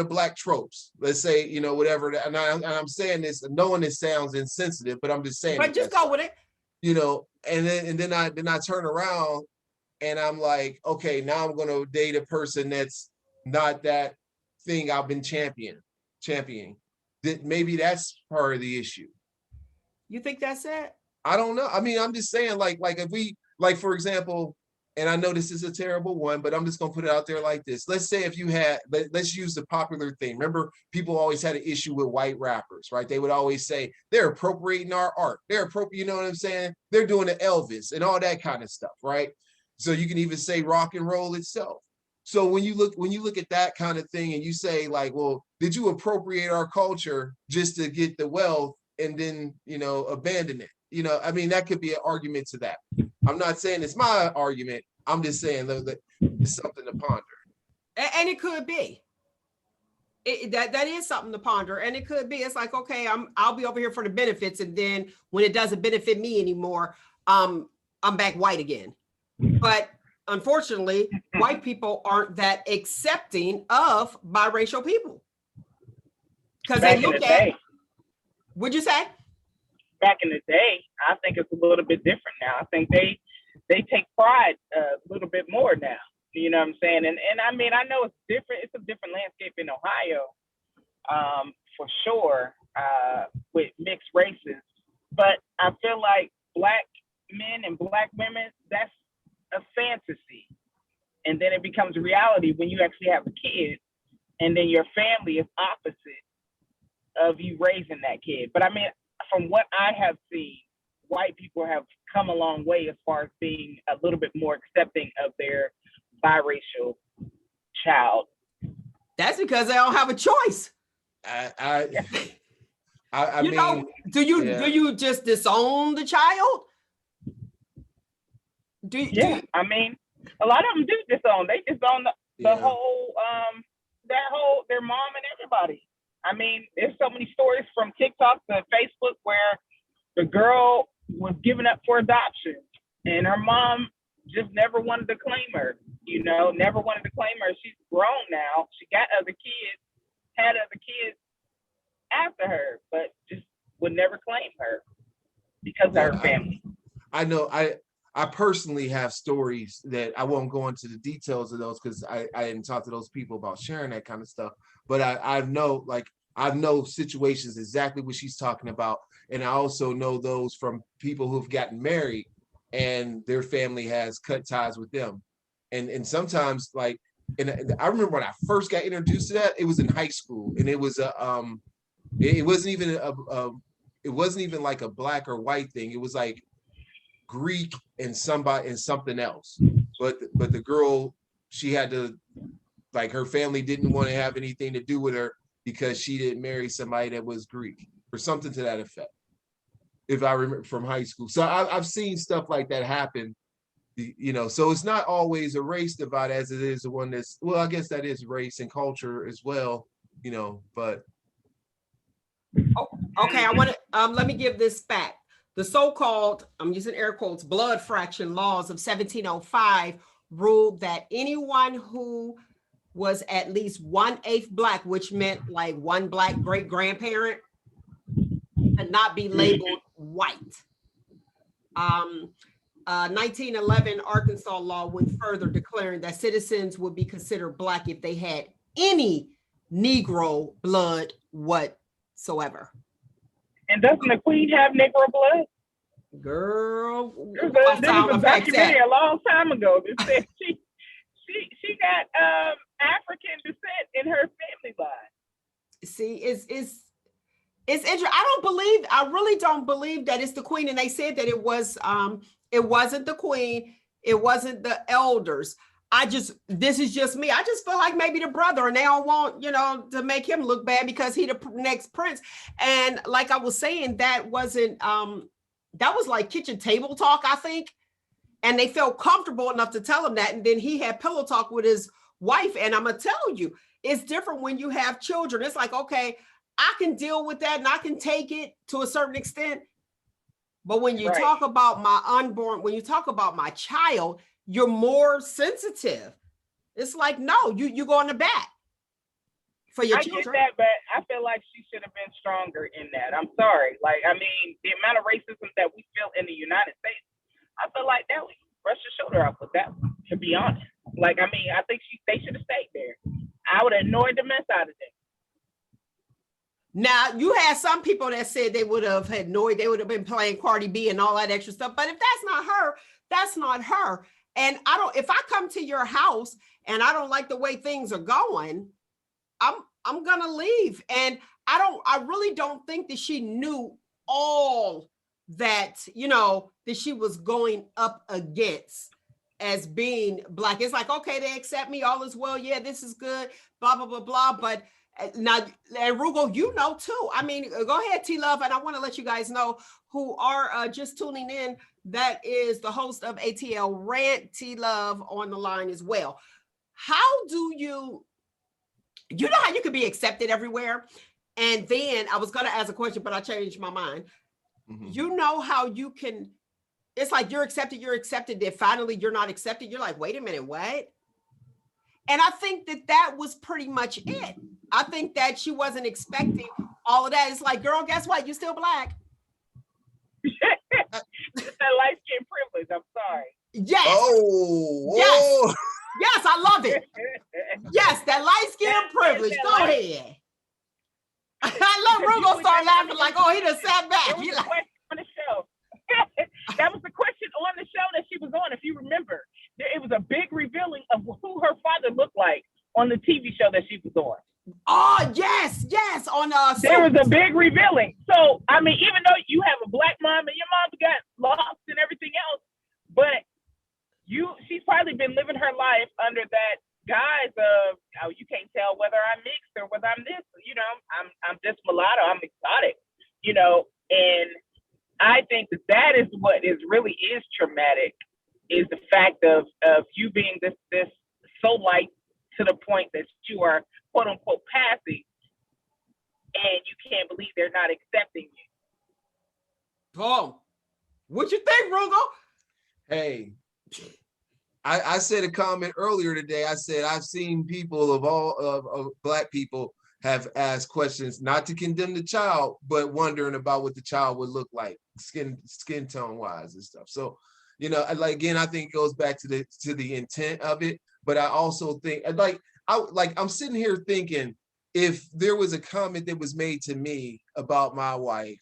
Black tropes, let's say, you know, whatever, and I'm saying this knowing it sounds insensitive, but I'm just saying, but just go with it, you know. And then I turn around and I'm like, okay, now I'm going to date a person that's not that thing I've been championing. That maybe that's part of the issue. You think that's it? I don't know. I mean, I'm just saying, like if we, like, for example, and I know this is a terrible one, but I'm just going to put it out there like this. Let's say if you had, let's use the popular thing. Remember, people always had an issue with white rappers, right? They would always say, they're appropriating our art. You know what I'm saying? They're doing the Elvis and all that kind of stuff, right? So you can even say rock and roll itself. So when you look at that kind of thing and you say, like, well, did you appropriate our culture just to get the wealth and then, you know, abandon it? You know, I mean, that could be an argument to that. I'm not saying it's my argument. I'm just saying that it's something to ponder. And it could be. That is something to ponder. And it could be. It's like, okay, I'll be over here for the benefits. And then when it doesn't benefit me anymore, I'm back white again. But unfortunately, white people aren't that accepting of biracial people. Because they look at, what'd you say? Back in the day, I think it's a little bit different now. I think they take pride a little bit more now. You know what I'm saying? And I mean, I know it's different. It's a different landscape in Ohio, for sure, with mixed races. But I feel like Black men and Black women, that's a fantasy. And then it becomes reality when you actually have a kid, and then your family is opposite of you raising that kid. But I mean, from what I have seen, white people have come a long way as far as being a little bit more accepting of their biracial child. That's because they don't have a choice. I you mean, know, do you just disown the child? I mean, a lot of them do disown. They disown the whole their mom and everybody. I mean, there's so many stories from TikTok to Facebook where the girl was given up for adoption and her mom just never wanted to claim her, you know, never wanted to claim her. She's grown now. She got other kids, the kids after her, but just would never claim her because of her family. I know I personally have stories that I won't go into the details of those because I didn't talk to those people about sharing that kind of stuff. But I know situations exactly what she's talking about. And I also know those from people who've gotten married and their family has cut ties with them. And sometimes and I remember when I first got introduced to that, it was in high school, and it was it wasn't even like a black or white thing. It was like Greek and something else. But the girl, she had to, like, her family didn't want to have anything to do with her because she didn't marry somebody that was Greek or something to that effect, if I remember from high school. So I've seen stuff like that happen, so it's not always a race divide as it is the one that's, well, I guess that is race and culture as well, but. Okay, I want to, let me give this fact. The so-called, I'm using air quotes, blood fraction laws of 1705 ruled that anyone who was at least 1/8 Black, which meant like one Black great-grandparent, could not be labeled white. 1911 Arkansas law went further, declaring that citizens would be considered Black if they had any Negro blood whatsoever. And doesn't the Queen have Negro blood? Girl, there was a documentary a long time ago that said she got African descent in her family line. See, it's interesting. I really don't believe that it's the Queen. And they said that it wasn't the Queen, it wasn't the elders. This is just me. I just feel like maybe the brother, and they don't want, to make him look bad because he the next prince. And like I was saying, that wasn't, that was like kitchen table talk, I think. And they felt comfortable enough to tell him that. And then he had pillow talk with his wife. And I'm going to tell you, it's different when you have children. It's like, okay, I can deal with that and I can take it to a certain extent. But when you talk about my unborn, when you talk about my child, you're more sensitive. It's like, no, you go in the back for your children. I get that, but I feel like she should have been stronger in that. I'm sorry. The amount of racism that we feel in the United States, I feel like that we brushed your shoulder off with that one, to be honest. I think they should have stayed there. I would have annoyed the mess out of them. Now, you had some people that said they would have been playing Cardi B and all that extra stuff. But if that's not her, that's not her. And if I come to your house and I don't like the way things are going, I'm gonna leave. And I really don't think that she knew all that, that she was going up against as being Black. It's like, okay, they accept me, all is well. Yeah, this is good, blah, blah, blah, blah. But now, and Roogle, too. I mean, go ahead, Tluv, and I want to let you guys know who are just tuning in. That is the host of ATL Rant, Tluv, on the line as well. How do you know how you can be accepted everywhere? And then I was going to ask a question, but I changed my mind. Mm-hmm. You know how you can, it's like you're accepted, then finally you're not accepted. You're like, wait a minute, what? And I think that was pretty much it. I think that she wasn't expecting all of that. It's like, girl, guess what? You still Black. That light skin privilege. I'm sorry. Yes. Oh. Yes. Yes, I love it. Yes, that light skin privilege. Go ahead. I love Roogle start laughing like, oh, he done sat back. There was a question on the show. That was the question on the show that she was on, if you remember. It was a big revealing of who her father looked like on the TV show that she was on. Oh, yes. On there was a big revealing. So, I mean, even though you have a Black mom and your mom got lost and everything else, but she's probably been living her life under that guise of, oh, you can't tell whether I'm mixed or whether I'm this, I'm just mulatto, I'm exotic, and I think that is what really is traumatic, is the fact of you being this so light to the point that you are quote unquote passing, and you can't believe they're not accepting you. Oh, what you think, Roogle? Hey, I said a comment earlier today. I said I've seen people of Black people have asked questions, not to condemn the child, but wondering about what the child would look like, skin tone wise and stuff. So, you know, like, again, I think it goes back to the intent of it. But I also think, I'm sitting here thinking, if there was a comment that was made to me about my wife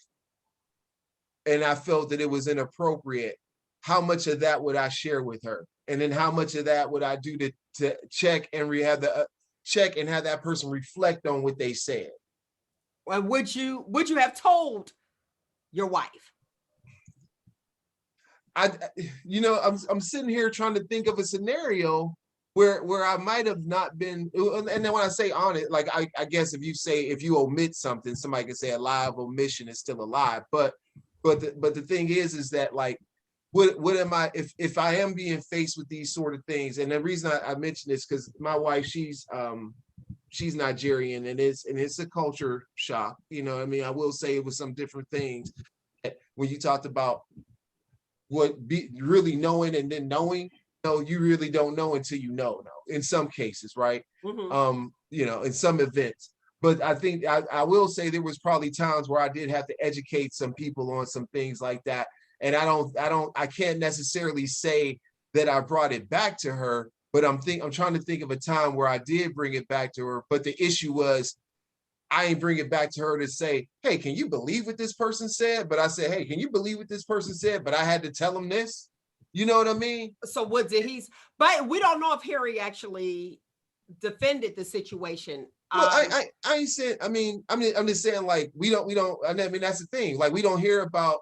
and I felt that it was inappropriate, how much of that would I share with her? And then how much of that would I do to check and check and have that person reflect on what they said? Well, would you have told your wife? I'm sitting here trying to think of a scenario where I might have not been, and then when I say on it, like I guess if you omit something, somebody can say a live omission is still a lie. But the thing is that, like, what am I, if I am being faced with these sort of things? And the reason I mention this, because my wife, she's Nigerian, and it's a culture shock. You know, I mean, I will say it was some different things when you talked about really knowing and then knowing. No, you really don't know until you know. In some cases, right? Mm-hmm. You know, in some events. But I think I will say there was probably times where I did have to educate some people on some things like that. And I can't necessarily say that I brought it back to her, but I'm trying to think of a time where I did bring it back to her. But the issue was, I ain't bring it back to her to say, hey, can you believe what this person said? But I said, hey, can you believe what this person said? But I had to tell him this. You know what I mean? So what did but we don't know if Harry actually defended the situation. Well, I ain't saying, I'm just saying, like, we don't, I mean, that's the thing. Like, we don't hear about,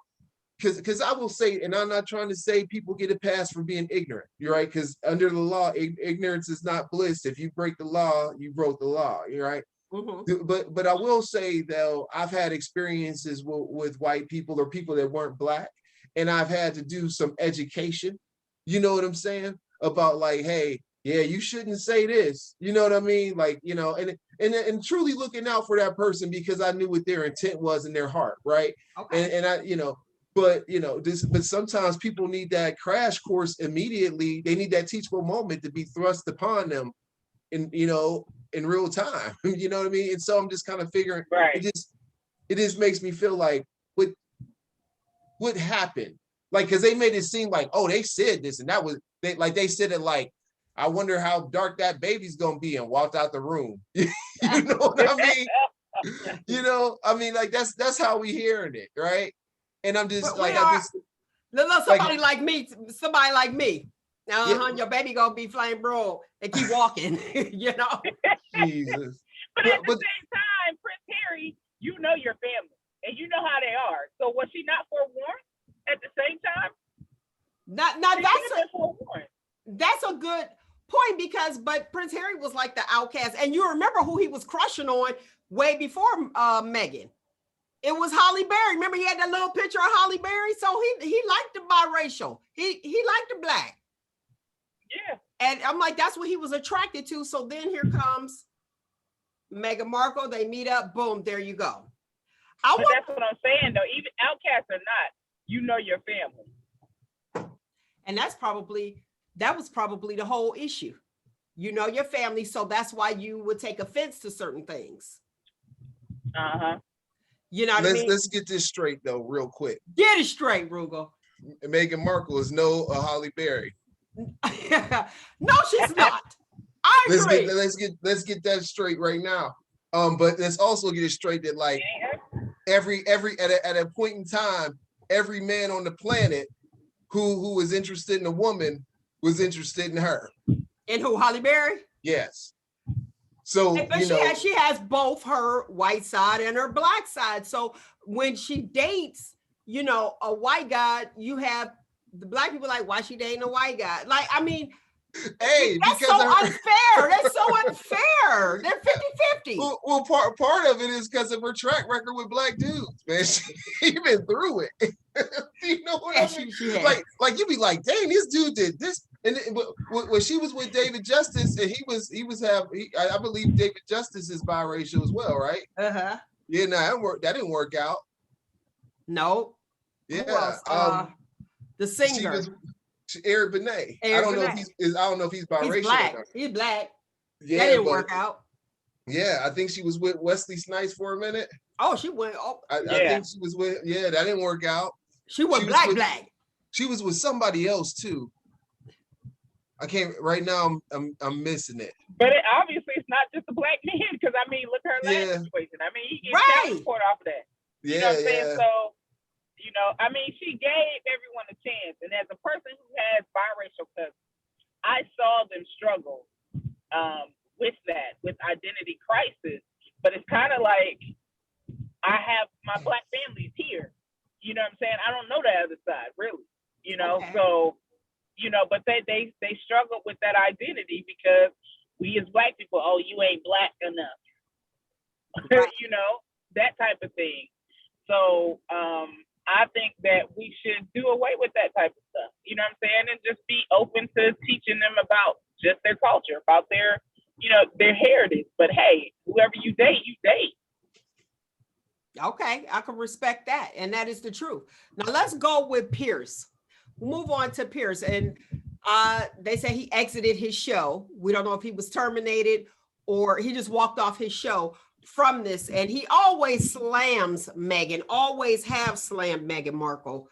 because I will say, and I'm not trying to say people get a pass for being ignorant. You're right. Because under the law, ignorance is not bliss. If you break the law, you broke the law. You're right. Mm-hmm. But I will say, though, I've had experiences with white people or people that weren't Black, and I've had to do some education. You know what I'm saying? About, like, hey, yeah, you shouldn't say this. You know what I mean? Like, you know, and truly looking out for that person, because I knew what their intent was in their heart, right? Okay. And I, you know, but sometimes people need that crash course immediately. They need that teachable moment to be thrust upon them in real time. You know what I mean? And so I'm just kind of figuring, right. It just makes me feel like, what happened? Like, because they made it seem like, oh, they said this, and that was they said it like, I wonder how dark that baby's gonna be, and walked out the room. You know what I mean? You know, I mean, like, that's how we hearing it, right? And I'm just somebody like me. Your baby gonna be flame bro and keep walking. You know. Jesus. But at the same time, Prince Harry, you know your family and you know how they are. So was she not forewarned at the same time? That's a good point, but Prince Harry was like the outcast, and you remember who he was crushing on way before Meghan. It was Halle Berry. Remember, he had that little picture of Halle Berry. So he liked the biracial. He liked the Black. Yeah. And I'm like, that's what he was attracted to. So then here comes Meghan Markle. They meet up. Boom. There you go. That's what I'm saying, though. Even outcasts or not, you know your family. And that was probably the whole issue. You know your family. So that's why you would take offense to certain things. Uh-huh. You know what I mean? Let's get this straight, though, real quick. Get it straight, Roogle. Meghan Markle is no Halle Berry. No, she's not. I agree. Let's get that straight right now. But let's also get it straight that, like, at a point in time, every man on the planet who was interested in a woman was interested in her. And who, Halle Berry? Yes. So, but she has both her white side and her Black side. So when she dates, a white guy, you have the Black people like, why she dating a white guy? Like, I mean, hey, that's so unfair. That's so unfair. They're 50-50. Well, part of it is because of her track record with Black dudes, man. She been through it. You know what I mean? She like you be like, dang, this dude did this. And when she was with David Justice, and I believe David Justice is biracial as well, right? Uh-huh. Yeah, no, that didn't work out. No. Yeah. The singer. Eric Benet. I don't know if he's biracial. He's Black. He's Black. Yeah, that didn't work out. Yeah, I think she was with Wesley Snipes for a minute. Oh, she went. Oh, I think she was with. Yeah, that didn't work out. She went black. She was with somebody else too. I can't right now. I'm missing it. But obviously, it's not just a black man, because I mean, look at her last situation. I mean, he gets child support off of that. You know what I'm saying? So, you know, I mean, she gave everyone a chance. And as a person who has biracial cousins, I saw them struggle with that, with identity crisis. But it's kind of like, I have my black families here. You know what I'm saying? I don't know the other side, really. You know, so, you know, but they struggle with that identity because we as black people, oh, you ain't black enough. Right. You know, that type of thing. So I think that we should do away with that type of stuff. You know what I'm saying? And just be open to teaching them about just their culture, about their, you know, their heritage. But hey, whoever you date, you date. Okay, I can respect that. And that is the truth. Now let's go with Pierce. We'll move on to Pierce. And they say he exited his show. We don't know if he was terminated or he just walked off his show from this. And he always slams Meghan, always have slammed Meghan Markle.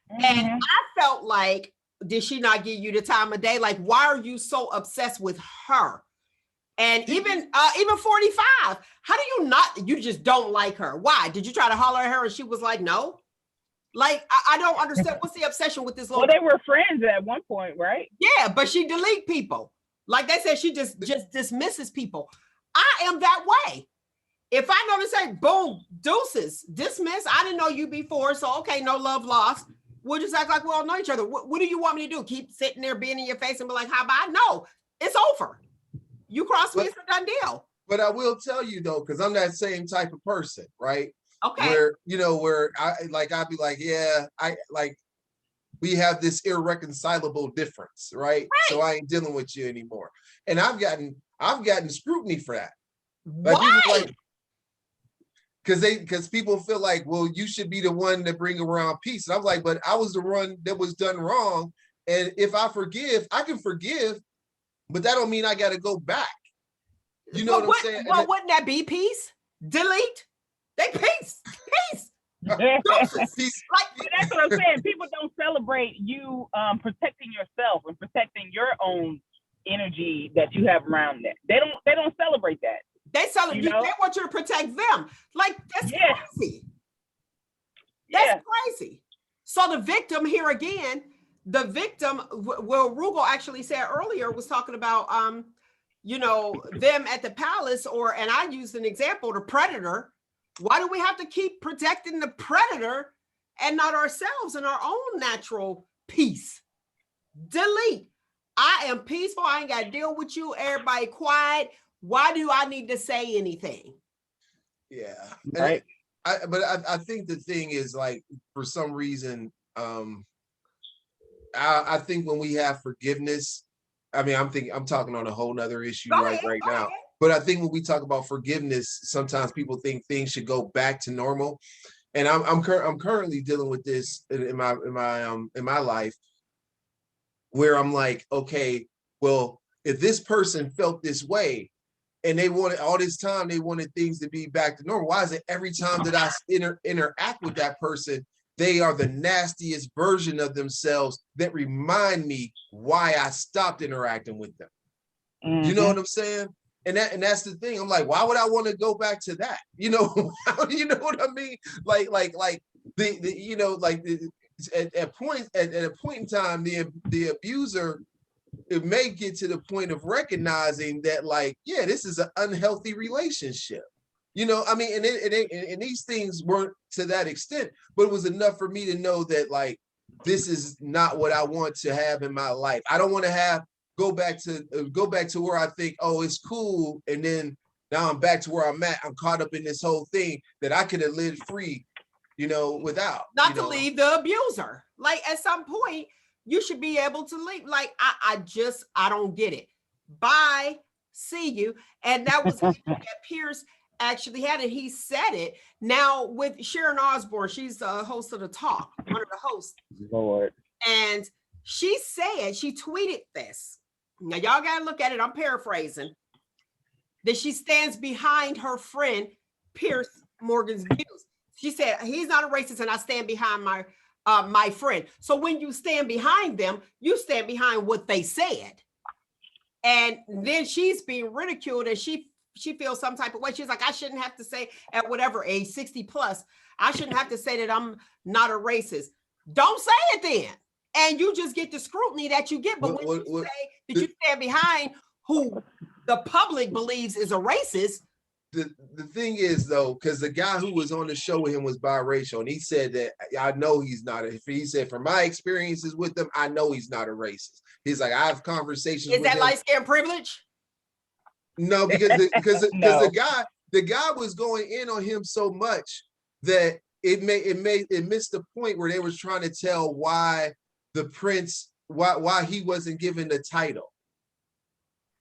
And I felt like, did she not give you the time of day? Like, why are you so obsessed with her? And even 45, how do you not, you just don't like her? Why? Did you try to holler at her and she was like, no? Like, I don't understand. What's the obsession with this little? Well, they were friends at one point, right? Yeah, but she delete people. Like they said, she just dismisses people. I am that way. If I know to say, boom, deuces, dismiss. I didn't know you before, so okay, no love lost. We'll just act like we all know each other. What do you want me to do? Keep sitting there being in your face and be like, how about? No, it's over. You cross me, it's a done deal. But I will tell you though, because I'm that same type of person, right? Okay. Where, you know, where I'd be like, yeah, I like, we have this irreconcilable difference, right? So I ain't dealing with you anymore. And I've gotten scrutiny for that. Like, why? people like, because people feel like, well, you should be the one to bring around peace. And I'm like, but I was the one that was done wrong. And if I forgive, I can forgive, but that don't mean I got to go back. You know what I'm saying? Well, wouldn't that be peace? Delete? They peace. Like, that's what I'm saying. People don't celebrate you protecting yourself and protecting your own energy that you have around that. They don't celebrate that. They celebrate. They want you to protect them. Like, that's crazy. That's crazy. So the victim here again, well, Roogle actually said earlier, was talking about you know, them at the palace, and I used an example, the predator. Why do we have to keep protecting the predator and not ourselves and our own natural peace? Delete. I am peaceful. I ain't got to deal with you. Everybody quiet. Why do I need to say anything? Yeah. Right. I think the thing is, like, for some reason, I think when we have forgiveness, I mean, I'm talking on a whole nother issue right now. But I think when we talk about forgiveness, sometimes people think things should go back to normal. And I'm currently dealing with this in my life, where I'm like, okay, well, if this person felt this way and they wanted all this time, they wanted things to be back to normal, why is it every time that I interact with that person, they are the nastiest version of themselves that remind me why I stopped interacting with them? You know what I'm saying? And that's the thing. I'm like, why would I want to go back to that? You know, you know what I mean? Like the you know, like at a point in time, the abuser, it may get to the point of recognizing that, like, yeah, this is an unhealthy relationship. You know, I mean, and these things weren't to that extent, but it was enough for me to know that, like, this is not what I want to have in my life. I don't want to go back to where I think, oh, it's cool, and then now I'm back to where I'm at. I'm caught up in this whole thing that I could have lived free, you know, without. Not to leave the abuser. Like, at some point, you should be able to leave. Like, I don't get it. Bye. See you. And that was that Pierce actually had it. He said it. Now with Sharon Osbourne, she's the host of The Talk, one of the hosts. Lord. And she tweeted this. Now y'all gotta look at it. I'm paraphrasing. that she stands behind her friend Piers Morgan's views. She said he's not a racist, and I stand behind my friend. So when you stand behind them, you stand behind what they said. And then she's being ridiculed, and she feels some type of way. She's like, I shouldn't have to say at whatever age, 60 plus, I shouldn't have to say that I'm not a racist. Don't say it then. And you just get the scrutiny that you get. But when you say that you stand behind who the public believes is a racist. The thing is, though, because the guy who was on the show with him was biracial, and he said that I know he's not. He said, from my experiences with them, I know he's not a racist. He's like, I have conversations. Is that light skin privilege? No, because the guy was going in on him so much that it missed the point where they was trying to tell why the prince why he wasn't given the title,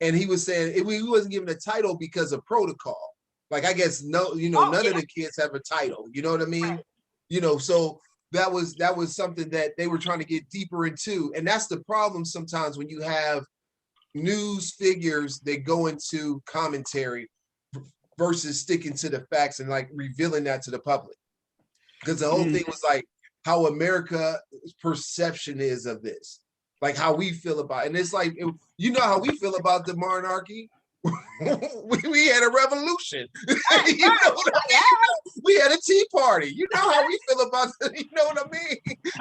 and he was saying he wasn't given a title because of protocol. Like, I guess none of the kids have a title. You know what I mean? Right. You know, so that was something that they were trying to get deeper into, and that's the problem sometimes when you have news figures that go into commentary versus sticking to the facts and like revealing that to the public, because the whole thing was like how America's perception is of this, like how we feel about it. And it's like, you know how we feel about the monarchy. we had a revolution. You know what I mean? We had a tea party. You know how we feel about it. You know what I mean?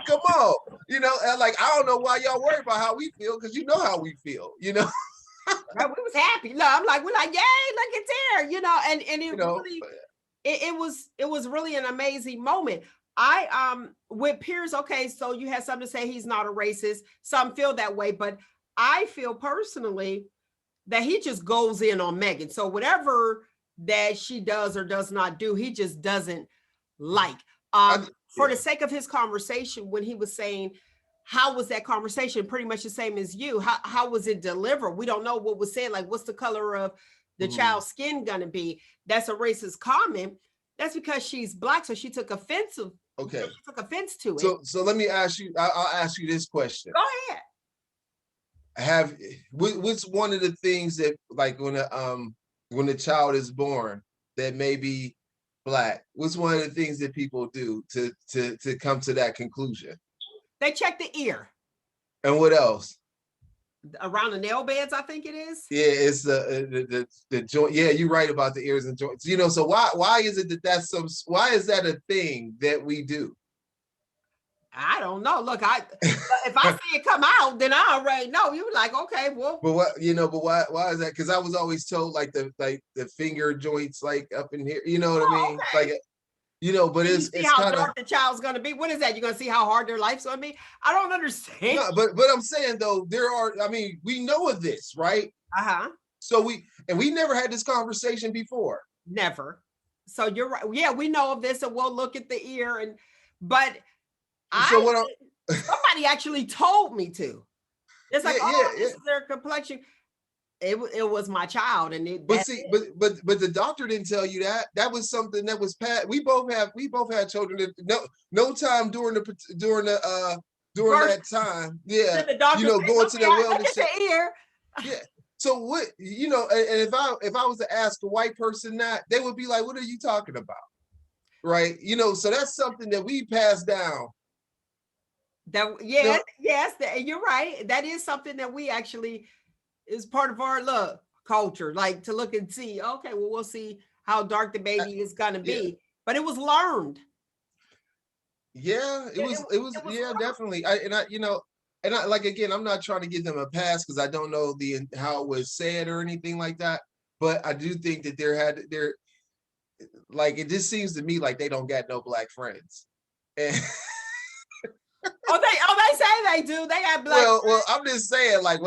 Come on. You know, and like, I don't know why y'all worry about how we feel, because you know how we feel, you know. We was happy. No, we're like, yay, look at there, you know, and it really, it was really an amazing moment. I with Piers, okay, so you had something to say he's not a racist. Some feel that way, but I feel personally that he just goes in on Meghan. So whatever that she does or does not do, he just doesn't like. For the sake of his conversation, when he was saying, how was that conversation? Pretty much the same as you. How was it delivered? We don't know what was said. Like, what's the color of the child's skin gonna be? That's a racist comment. That's because she's Black, so she took offense. Okay, she took offense to it. So let me ask you. I'll ask you this question. Go ahead. What's one of the things that, like, when the child is born that may be Black, what's one of the things that people do to come to that conclusion? They check the ear. And what else? Around the nail beds, I think it is. Yeah, it's the joint. Yeah, you're right about the ears and joints. You know, so why is it why is that a thing that we do? I don't know. Look, if I see it come out, then I already know. You were like, okay, well. But why is that? Because I was always told like the finger joints like up in here. You know what I mean? Okay. Like, you know, but it's how dark the child's gonna be. What is that? You're gonna see how hard their life's gonna be? I don't understand. No, but I'm saying though, we know of this, right? So we never had this conversation before. Never. So you're right. Yeah, we know of this, and we'll look at the ear, but somebody actually told me to. It's like, this is their complexion. It was my child, and but the doctor didn't tell you that. That was something that was passed. We both had children that no time during that time. Yeah, you know, going to the wellness ear. Yeah. So what, you know, and if I was to ask a white person that, they would be like, "What are you talking about?" Right? You know, so that's something that we pass down. Yes, you're right. That is something that we actually is part of our culture, like to look and see, okay, well, we'll see how dark the baby is gonna be. But it was learned. Yeah, it was learned. Definitely. Like, again, I'm not trying to give them a pass because I don't know how it was said or anything like that. But I do think that there like, it just seems to me like they don't got no Black friends. And they say they do. They got Black friends. Well, I'm just saying, like,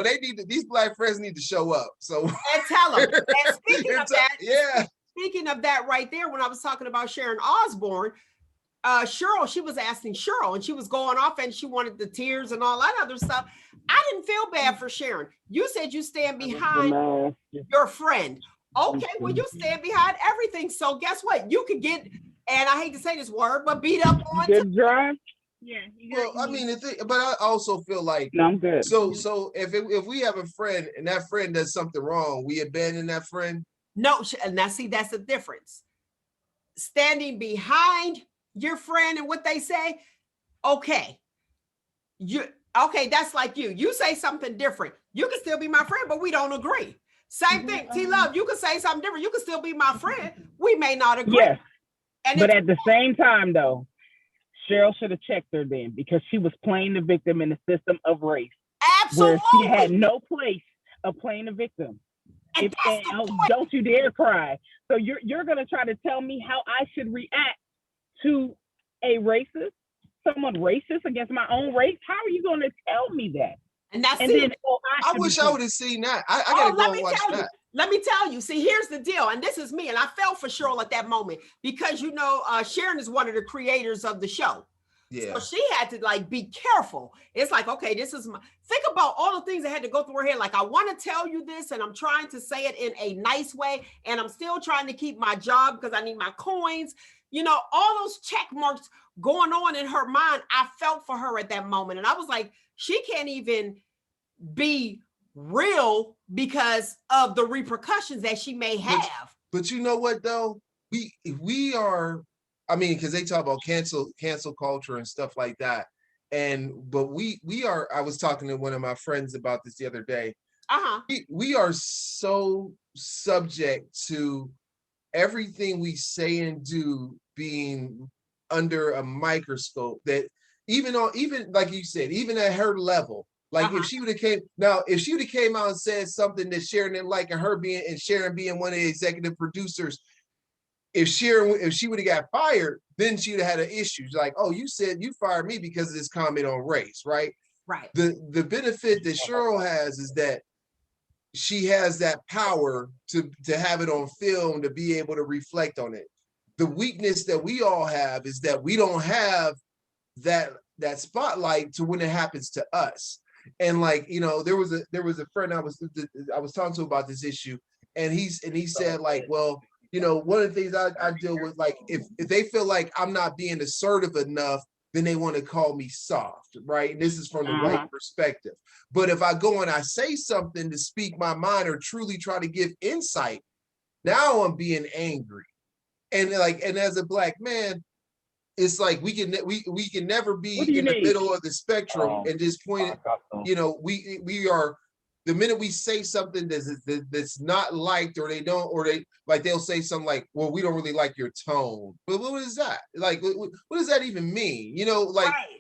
these Black friends need to show up. So and tell them. And speaking of that, speaking of that right there, when I was talking about Sharon Osbourne, Cheryl, she was asking Cheryl, and she was going off, and she wanted the tears and all that other stuff. I didn't feel bad for Sharon. You said you stand behind your friend. Okay, well, you stand behind everything. So guess what? You could get, and I hate to say this word, but beat up on. Yeah. Well, I mean, but I also feel like, no, I'm good. So if we have a friend and that friend does something wrong, we abandon that friend. No, now see, that's the difference. Standing behind your friend and what they say, okay. Okay, that's like you. You say something different. You can still be my friend, but we don't agree. Same thing. Tluv, you can say something different. You can still be my friend. We may not agree. Yes. And but at the same time, though, Cheryl should have checked her then, because she was playing the victim in the system of race. Absolutely. Where she had no place of playing the victim. And don't you dare cry. So you're going to try to tell me how I should react to a racist, someone racist against my own race? How are you going to tell me that? I wish I would have seen that. I gotta go and watch that. Let me tell you. See, here's the deal, and this is me, and I fell for Cheryl at that moment because Sharon is one of the creators of the show. Yeah. So she had to like be careful. It's like, okay, this is think about all the things that had to go through her head. Like, I want to tell you this, and I'm trying to say it in a nice way, and I'm still trying to keep my job because I need my coins. All those check marks going on in her mind. I felt for her at that moment, and I was like, she can't even be real because of the repercussions that she may have. But you know what though? We are, I mean, because they talk about cancel culture and stuff like that. But we are, I was talking to one of my friends about this the other day. We are so subject to everything we say and do being under a microscope that even like you said, even at her level, like if she would have came out and said something that Sharon didn't like, and Sharon being one of the executive producers, if she would have got fired, then she would have had an issue. She's like, oh, you said you fired me because of this comment on race, right? Right. The benefit that Cheryl has is that she has that power to have it on film, to be able to reflect on it. The weakness that we all have is that we don't have that spotlight to when it happens to us. And like, there was a friend I was talking to about this issue, and he said like, well, one of the things I deal with, like if they feel like I'm not being assertive enough, then they want to call me soft, right? And this is from the right perspective. But if I go and I say something to speak my mind or truly try to give insight, now I'm being angry. And as a Black man, it's like we can never be in the middle of the spectrum and just point it. We are, the minute we say something that's not liked, or they'll say something like, well, we don't really like your tone. But what is that? Like, what does that even mean?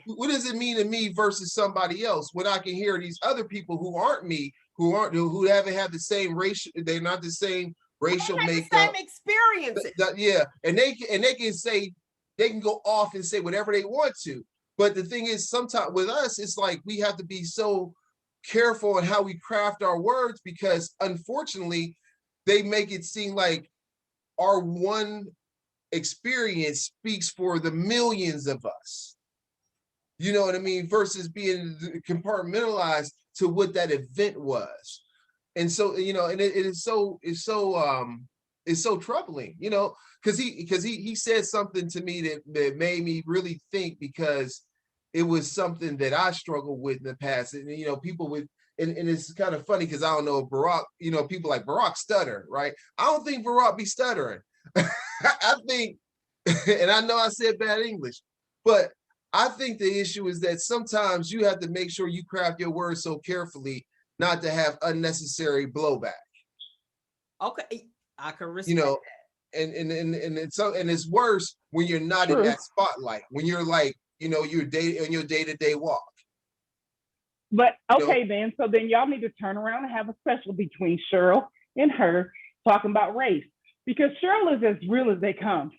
What does it mean to me versus somebody else, when I can hear these other people who aren't me, who haven't had the same racial, they're not the same racial makeup, the same experiences. And they can say, they can go off and say whatever they want to. But the thing is, sometimes with us, it's like we have to be so careful in how we craft our words, because unfortunately, they make it seem like our one experience speaks for the millions of us. You know what I mean? Versus being compartmentalized to what that event was. And so, and it's so troubling, because he said something to me that made me really think, because it was something that I struggled with in the past. And people with, and it's kind of funny because I don't know if Barack, people like Barack stutter, right? I don't think Barack be stuttering. I think, and I know I said bad English, but I think the issue is that sometimes you have to make sure you craft your words so carefully not to have unnecessary blowback. Okay, I can respect that. And it's worse when you're not in that spotlight, when you're like, you're on your day-to-day walk. But okay, then y'all need to turn around and have a special between Cheryl and her talking about race, because Cheryl is as real as they come.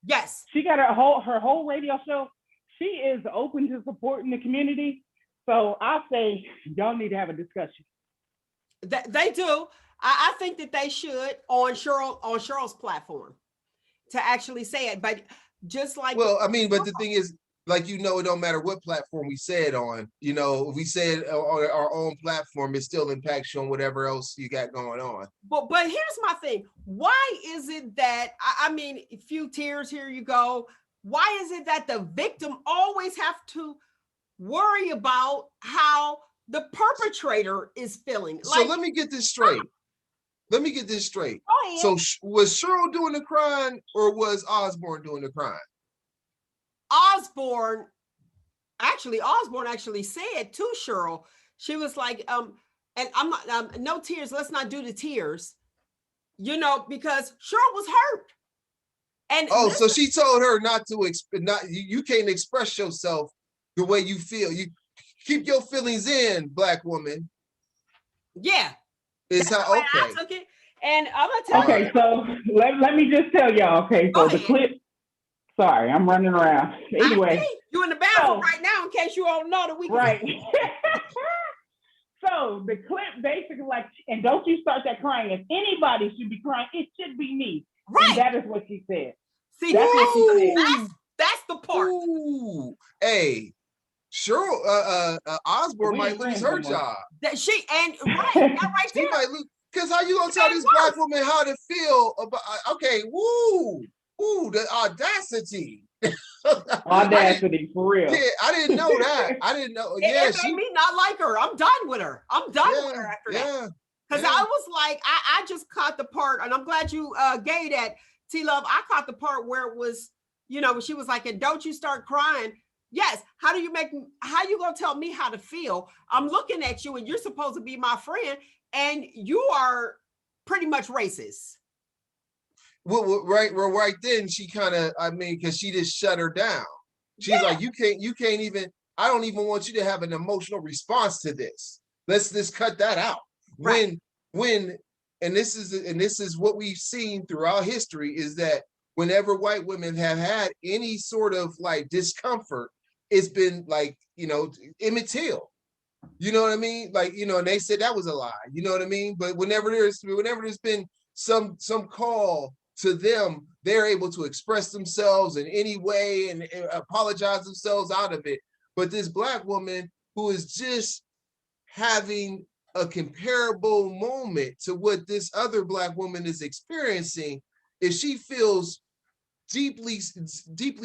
Yes, she got her whole radio show. She is open to supporting the community. So I say y'all need to have a discussion. They do. I think that they should on Cheryl's platform to actually say it. But just like, well, I mean, but the thing is, like, it don't matter what platform we say it on. If we say it on our own platform, it still impacts you on whatever else you got going on. But here's my thing. Why is it that, I mean, a few tears, here you go. Why is it that the victim always have to worry about how the perpetrator is feeling? So let me get this straight. let me get this straight. Go ahead. So was Cheryl doing the crying or was Osborne doing the crying? Osborne actually said to Cheryl, she was like, and I'm not, no tears, let's not do the tears, you know, because Cheryl was hurt. And so she told her not to, you can't express yourself the way you feel. You keep your feelings in, Black woman. Yeah. Is how, okay. I took it. And I'm gonna tell you. Okay, so let me just tell y'all, okay, so the clip, sorry, I'm running around. Anyway. You in the bathroom right now in case you don't know that we can. Right. So the clip basically like, and don't you start that crying. If anybody should be crying, it should be me. Right. And that is what she said. See, that's what she said. That's the part. Ooh. Hey, sure, Osborne might lose her job. That she and right she there. Might lose, because how you gonna tell this Black woman how to feel about? Okay, woo, the audacity. Audacity for real. Yeah, I didn't know that. I didn't know. It made me not like her. I'm done with her. I'm done with her after that. Because I was like, I just caught the part, and I'm glad you gave that, Tluv. I caught the part where it was, you know, she was like, and don't you start crying. Yes. How you gonna tell me how to feel? I'm looking at you and you're supposed to be my friend and you are pretty much racist. Well, right then she kind of, I mean, because she just shut her down. She's like, you can't even, I don't even want you to have an emotional response to this. Let's just cut that out. Right. And this is what we've seen throughout history, is that whenever white women have had any sort of like discomfort, it's been like, you know, Emmett Till. You know what I mean? Like, you know, and they said that was a lie. You know what I mean? But whenever there's been some call to them, they're able to express themselves in any way and apologize themselves out of it. But this Black woman who is just having a comparable moment to what this other Black woman is experiencing, if she feels deeply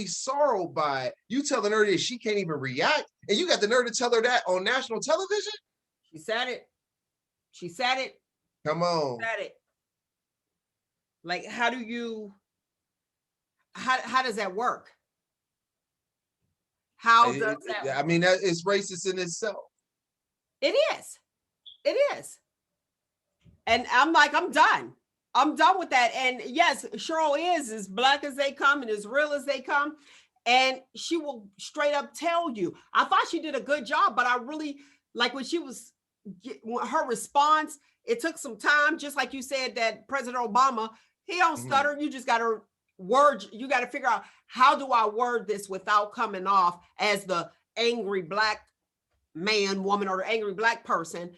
sorrowed by it, you telling her that she can't even react, and you got the nerve to tell her that on national television? She said it. Come on. She said it. Like, how does that work? How does that? I mean, that is racist in itself. It is. And I'm like, I'm done with that. And yes, Cheryl is as Black as they come and as real as they come. And she will straight up tell you. I thought she did a good job, but I really like when her response, it took some time, just like you said that President Obama, he don't stutter. You just got to you got to figure out, how do I word this without coming off as the angry Black man, woman, or the angry Black person,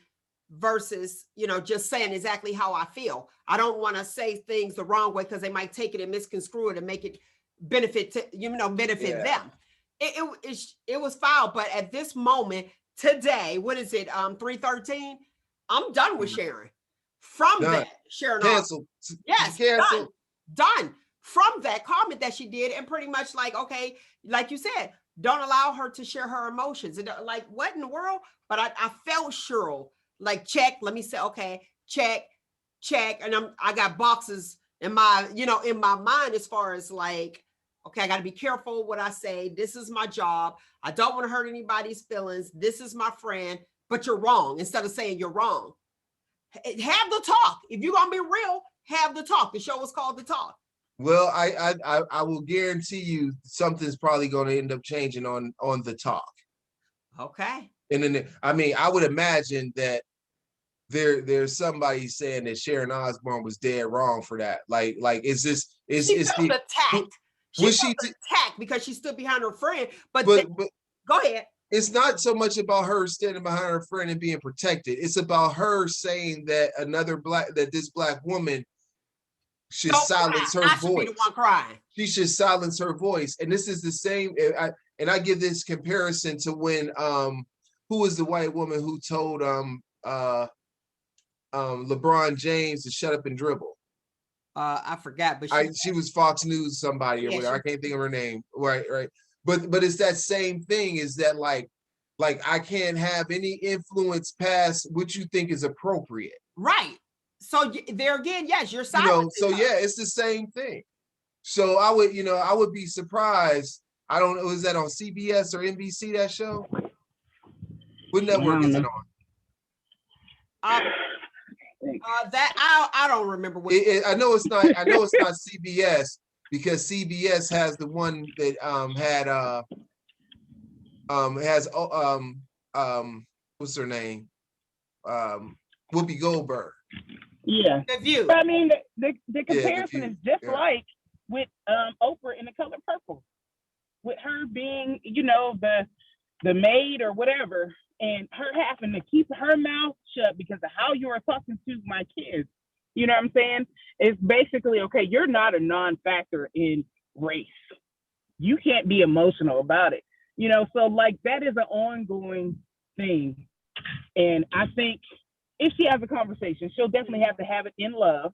versus, you know, just saying exactly how I feel. I don't want to say things the wrong way because they might take it and misconstrue it and make it benefit them. It was foul, but at this moment today, what is it? 3:13. I'm done with sharing. From that, Sharon, cancel. Yes, cancel. Done. From that comment that she did, and pretty much like, okay, like you said, don't allow her to share her emotions. And like, what in the world? But I felt Cheryl like, check. Let me say, okay, check. And I got boxes in my mind as far as like, okay, I got to be careful what I say. This is my job. I don't want to hurt anybody's feelings. This is my friend, but you're wrong. Instead of saying you're wrong, have the talk. If you're going to be real, have the talk. The show was called The Talk. Well, I will guarantee you something's probably going to end up changing on The Talk. Okay. And then, I mean, I would imagine that there's somebody saying that Sharon Osbourne was dead wrong for that. Like, is this she felt attacked? She felt attacked because she stood behind her friend. But go ahead. It's not so much about her standing behind her friend and being protected. It's about her saying that this Black woman should silence her voice. Should be the one crying. She should silence her voice. And this is the same. I give this comparison to when who was the white woman who told LeBron James to shut up and dribble? I forgot, but she was Fox News somebody or whatever. I can't think of her name. Right. But it's that same thing, is that like I can't have any influence past what you think is appropriate. Right. So there again, yes, you're You know, silencing so her. yeah, it's the same thing. So I would, I would be surprised. I don't know, is that on CBS or NBC, that show? What network is it on? That I don't remember what I know it's not. I know it's not CBS, because CBS has the one that has what's her name, Whoopi Goldberg. Yeah. The View. But I mean, the comparison The View. is just like with Oprah in The Color Purple, with her being, the maid or whatever, and her having to keep her mouth shut because of how you are talking to my kids. You know what I'm saying? It's basically, okay, you're not a non-factor in race. You can't be emotional about it. So like that is an ongoing thing. And I think if she has a conversation, she'll definitely have to have it in love.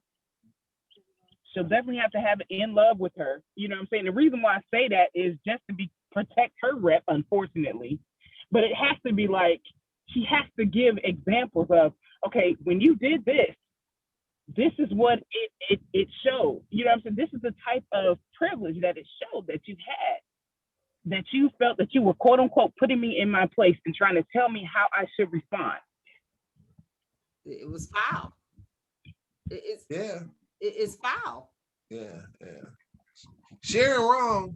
She'll definitely have to have it in love with her. You know what I'm saying? The reason why I say that is just to protect her rep, unfortunately. But it has to be like, she has to give examples of, okay, when you did this, this is what it showed. You know what I'm saying? This is the type of privilege that it showed that you had, that you felt that you were, quote unquote, putting me in my place and trying to tell me how I should respond. It was foul. It's foul. Yeah. Sharon wrong.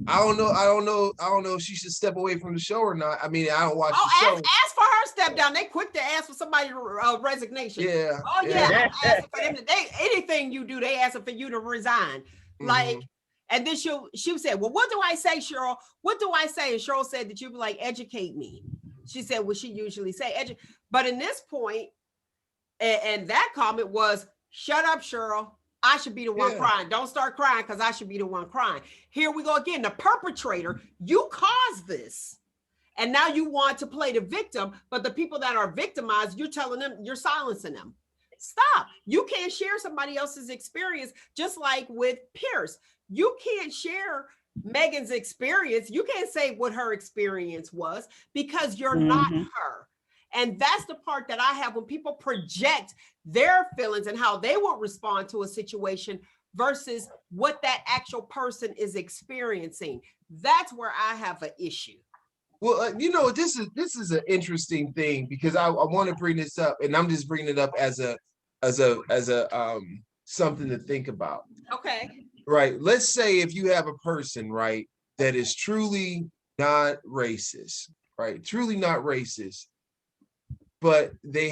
I don't know if she should step away from the show or not. I mean, I don't watch the show. Ask for her step down. They quick to ask for somebody's resignation. Yeah. Oh yeah. I'm asking for them anything you do, they asking for you to resign. Like, and then she said, well, what do I say, Cheryl? What do I say? And Cheryl said that you'd be like, educate me. She said what she usually say. But in this point, and that comment was, shut up, Cheryl. I should be the one crying. Don't start crying because I should be the one crying. Here we go again. The perpetrator, you caused this. And now you want to play the victim, but the people that are victimized, you're telling them, you're silencing them. Stop. You can't share somebody else's experience, just like with Pierce. You can't share Meghan's experience. You can't say what her experience was because you're not her. And that's the part that I have when people project their feelings and how they will respond to a situation versus what that actual person is experiencing. That's where I have an issue. Well, this is an interesting thing because I want to bring this up, and I'm just bringing it up as a something to think about. Okay. Right. Let's say if you have a person, right, that is truly not racist, right? Truly not racist. But they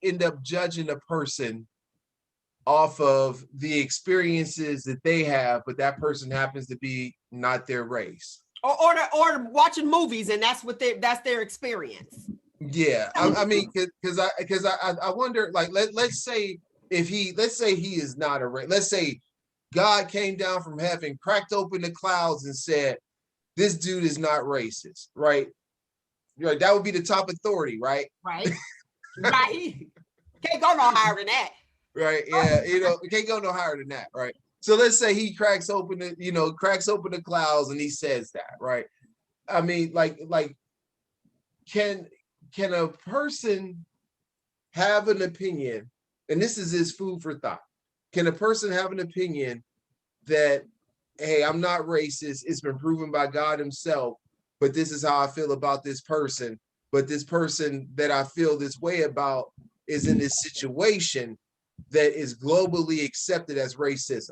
end up judging a person off of the experiences that they have, but that person happens to be not their race. Or watching movies, and that's their experience. Yeah, I mean, because I wonder, like, let's say he is not a race. Let's say God came down from heaven, cracked open the clouds, and said, "This dude is not racist," right? Right, that would be the top authority, right? Right. Right. Can't go no higher than that. Right. Yeah. It can't go no higher than that. Right. So let's say he cracks open the clouds and he says that, right? I mean, like, can a person have an opinion? And this is his food for thought. Can a person have an opinion that, hey, I'm not racist? It's been proven by God himself. But this is how I feel about this person. But this person that I feel this way about is in this situation that is globally accepted as racism.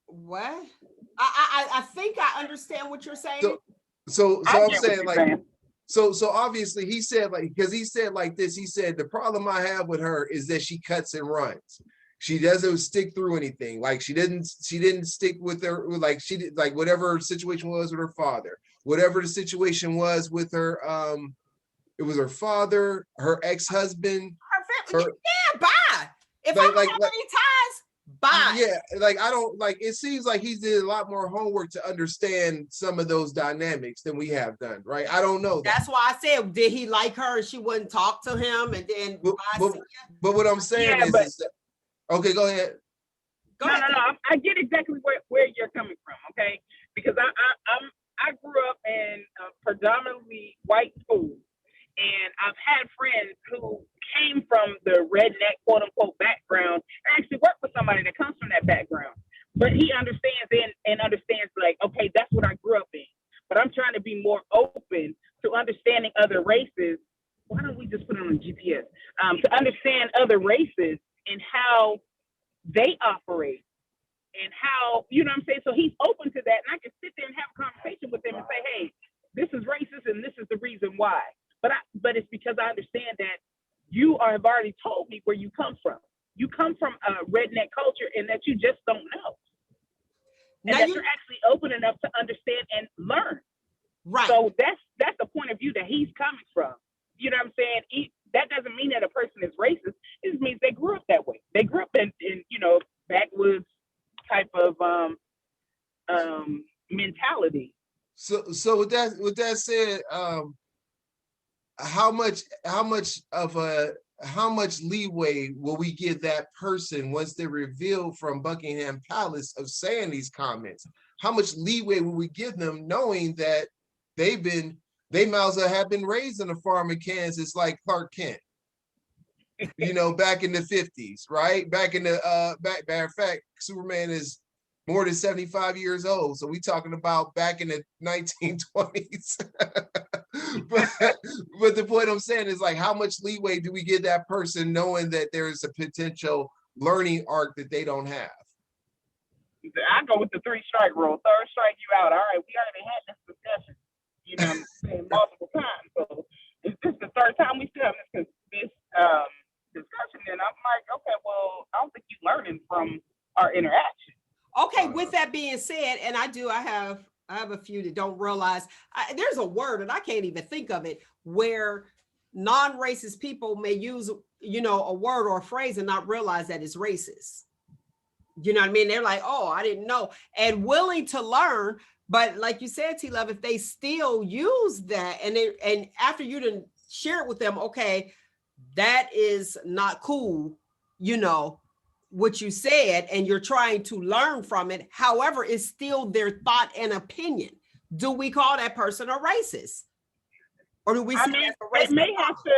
What? I think I understand what you're saying. So I'm saying, like, so obviously he said, like, because he said like this, he said, the problem I have with her is that she cuts and runs. She doesn't stick through anything. Like she didn't stick with her, like she did, like whatever her situation was with her father, whatever the situation was with her, it was her father, her ex-husband. Yeah, bye. If I don't have any ties, bye. Yeah, like I don't like. It seems like he did a lot more homework to understand some of those dynamics than we have done, right? I don't know. That's why I said, did he like her and she wouldn't talk to him, and then? But what I'm saying is that, okay, go ahead. No. I get exactly where you're coming from, okay? Because I grew up in a predominantly white school, and I've had friends who came from the redneck quote unquote background. I actually work with somebody that comes from that background, but he understands and understands like, okay, that's what I grew up in. But I'm trying to be more open to understanding other races. Why don't we just put it on GPS? To understand other races and how they operate and how, you know what I'm saying? So he's open to that. And I can sit there and have a conversation with him and say, hey, this is racist and this is the reason why. But it's because I understand that you have already told me where you come from. You come from a redneck culture and that you just don't know. And now that you're actually open enough to understand and learn. right. So that's the point of view that he's coming from. You know what I'm saying? That doesn't mean that a person is racist. It just means they grew up that way. They grew up in you know, backwoods type of mentality. So with that said, how much leeway will we give that person once they're revealed from Buckingham Palace of saying these comments? How much leeway will we give them knowing that they might as well have been raised on a farm in Kansas like Clark Kent, you know, back in the 50s, right? Back in the matter of fact, Superman is more than 75 years old. So we talking about back in the 1920s. but the point I'm saying is like, how much leeway do we give that person knowing that there is a potential learning arc that they don't have? I go with the 3-strike rule. Third strike, you out. All right, we already had this discussion, you know, I'm saying, multiple times. So it's just the third time we still have this discussion. And I'm like, okay, well, I don't think you're learning from our interaction. Okay, with that being said, and I have a few that don't realize there's a word and I can't even think of it where non-racist people may use, you know, a word or a phrase and not realize that it's racist. You know what I mean? They're like, oh, I didn't know, and willing to learn. But like you said, Tluv, if they still use that and after you didn't share it with them, okay, that is not cool, you know, what you said, and you're trying to learn from it. However, it's still their thought and opinion. Do we call that person a racist? Or do we see they racist? may have to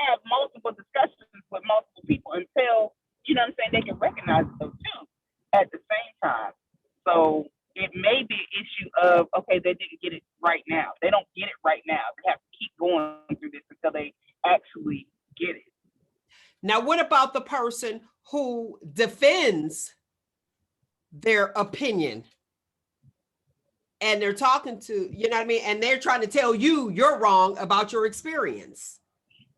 have multiple discussions with multiple people until, you know what I'm saying, they can recognize them too at the same time. So it may be an issue of, okay, they didn't get it right now. They don't get it right now. They have to keep going through this until they actually get it. Now, what about the person who defends their opinion? And they're talking to, you know what I mean? And they're trying to tell you you're wrong about your experience.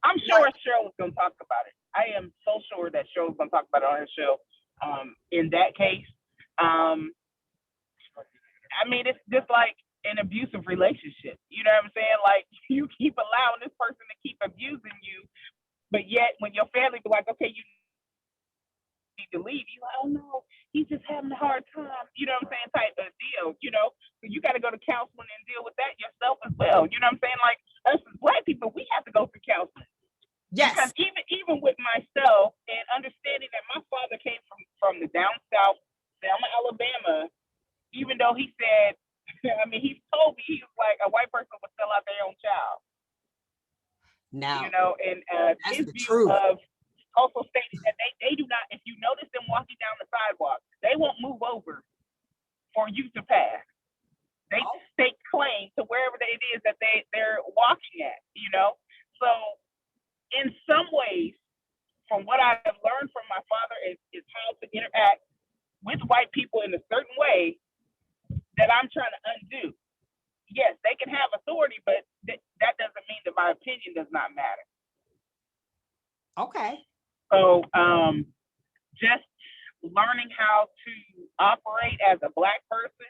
I'm sure Cheryl is going to talk about it. I am so sure that Cheryl's going to talk about it on her show. In that case, I mean, it's just like an abusive relationship. You know what I'm saying? Like, you keep allowing this person to keep abusing you, but yet when your family be like, okay, you need to leave, you're like, oh no, he's just having a hard time, you know what I'm saying, type of deal, you know? So you got to go to counseling and deal with that yourself as well. You know what I'm saying? Like, us as Black people, we have to go through counseling. Yes. Because even with myself and understanding that my father came from the down south, Selma, Alabama, even though he said, I mean, he told me, he was like, a white person would sell out their own child. Now, you know, and his view truth. of also stating that they do not, if you notice them walking down the sidewalk, they won't move over for you to pass. They stake claim to wherever it is that they're walking at, you know? So in some ways, from what I have learned from my father is how to interact with white people in a certain way that I'm trying to undo. Yes, they can have authority, but that doesn't mean that my opinion does not matter. Okay. So just learning how to operate as a Black person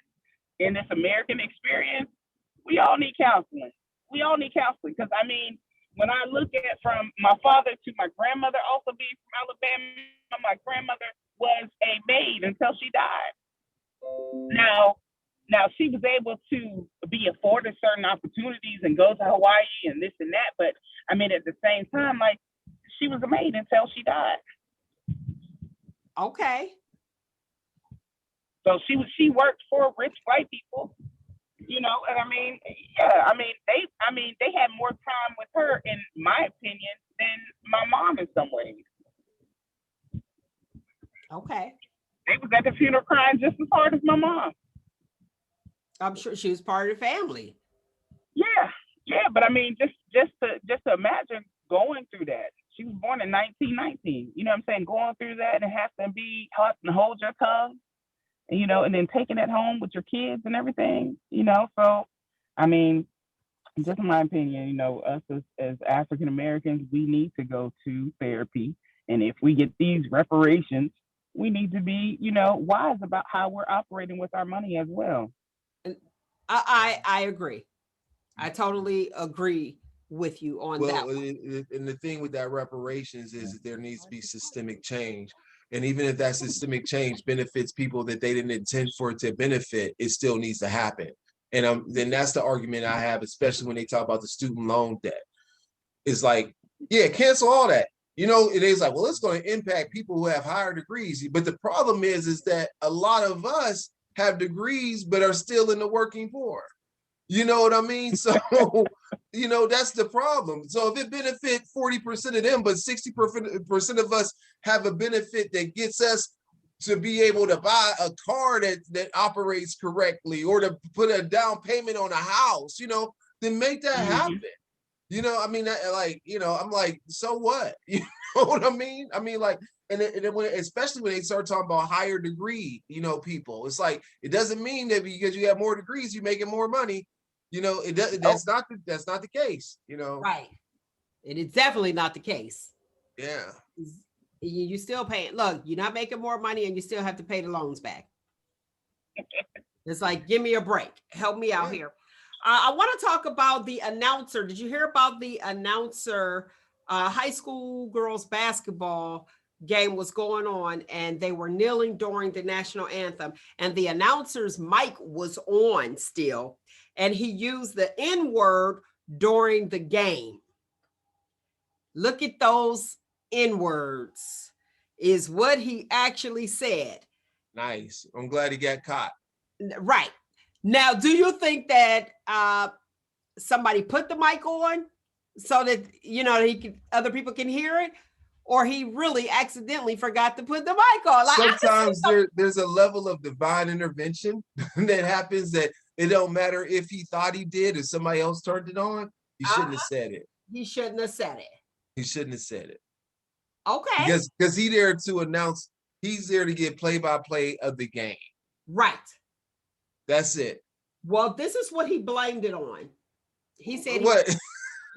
in this American experience, we all need counseling. We all need counseling because, I mean, when I look at from my father to my grandmother also being from Alabama, my grandmother was a maid until she died. Now she was able to be afforded certain opportunities and go to Hawaii and this and that, but I mean, at the same time, like, she was a maid until she died. Okay. So she worked for rich white people, you know, and I mean, yeah, I mean they had more time with her, in my opinion, than my mom in some ways. Okay. They was at the funeral crying just as hard as my mom. I'm sure she was part of the family. Yeah, but I mean, just to imagine going through that. She was born in 1919. You know what I'm saying? Going through that and have to be hot and hold your tongue, and, you know, and then taking it home with your kids and everything. You know, so I mean, just in my opinion, you know, us as African Americans, we need to go to therapy, and if we get these reparations, we need to be, you know, wise about how we're operating with our money as well. And I agree. I totally agree with you on that. And the thing with that reparations is that there needs to be systemic change. And even if that systemic change benefits people that they didn't intend for it to benefit, it still needs to happen. And then that's the argument I have, especially when they talk about the student loan debt. It's like, yeah, cancel all that. You know, it is like, well, it's going to impact people who have higher degrees. But the problem is that a lot of us have degrees, but are still in the working poor. You know what I mean? So, you know, that's the problem. So if it benefit 40% of them, but 60% of us have a benefit that gets us to be able to buy a car that operates correctly, or to put a down payment on a house, you know, then make that happen. You know, I mean, like, you know, I'm like, so what? You know what I mean? I mean, like, and especially when they start talking about higher degree, you know, people, it's like, it doesn't mean that because you have more degrees, you're making more money. You know, it does. That's not the case. You know, right? And it's definitely not the case. Yeah, you still paying. Look, you're not making more money, and you still have to pay the loans back. It's like, give me a break. Help me out here. I want to talk about the announcer. Did you hear about the announcer? High school girls basketball game was going on, and they were kneeling during the national anthem, and the announcer's mic was on still, and he used the N-word during the game. Look at those N-words, is what he actually said. Nice. I'm glad he got caught. Right. Now, do you think that somebody put the mic on so that, you know, other people can hear it, or he really accidentally forgot to put the mic on? Like, sometimes there's a level of divine intervention that happens that it don't matter if he thought he did or somebody else turned it on. He shouldn't have said it. He shouldn't have said it. He shouldn't have said it. Okay. Because he's there to announce. He's there to get play-by-play of the game. Right. That's it. Well, this is what he blamed it on. He said, "What?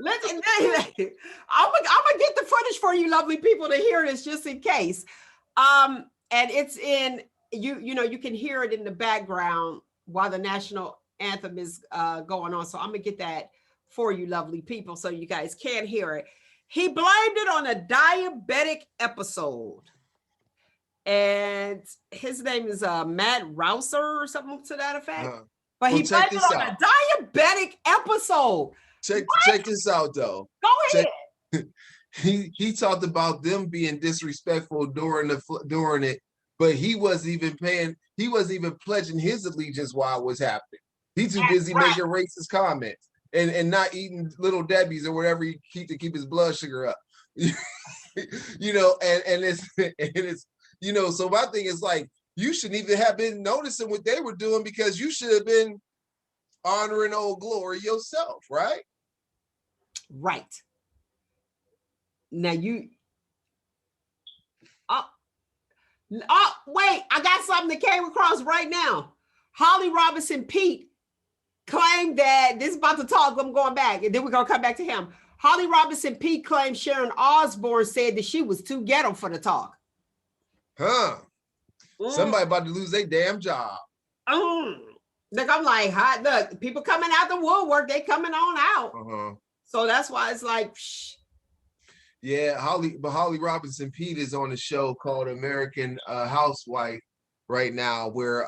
Listen, I'm gonna get the footage for you, lovely people, to hear this just in case. And it's in you know, you can hear it in the background while the national anthem is going on. So I'm gonna get that for you, lovely people, so you guys can hear it. He blamed it on a diabetic episode. And his name is Matt Rouser or something to that effect. But he blamed it on a diabetic episode. Check this out, though. Go ahead. He talked about them being disrespectful during it, but he wasn't even pledging his allegiance while it was happening. He's too busy making racist comments and not eating Little Debbie's or whatever he to keep his blood sugar up. You know, and it's you know, so my thing is like, you shouldn't even have been noticing what they were doing, because you should have been honoring Old Glory yourself, right? Right. Now you wait, I got something that came across right now. Holly Robinson Pete claimed that this is about to talk. I'm going back, and then we're gonna come back to him. Holly Robinson Pete claimed Sharon Osbourne said that she was too ghetto for the talk. Huh. Somebody about to lose their damn job. Look, I'm like, look, people coming out the woodwork, they coming on out. So that's why it's like, shh. Yeah, Holly Robinson Pete is on a show called American Housewife right now, where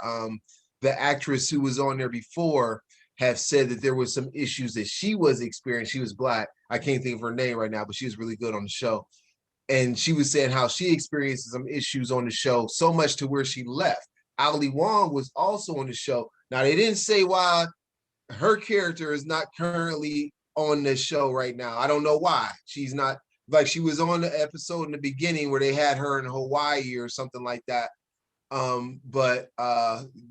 the actress who was on there before have said that there was some issues that she was experiencing. She was Black. I can't think of her name right now, but she was really good on the show. And she was saying how she experienced some issues on the show, so much to where she left. Ali Wong was also on the show. Now they didn't say why her character is not currently on the show right now. I don't know why. She's not, like, she was on the episode in the beginning where they had her in Hawaii or something like that. But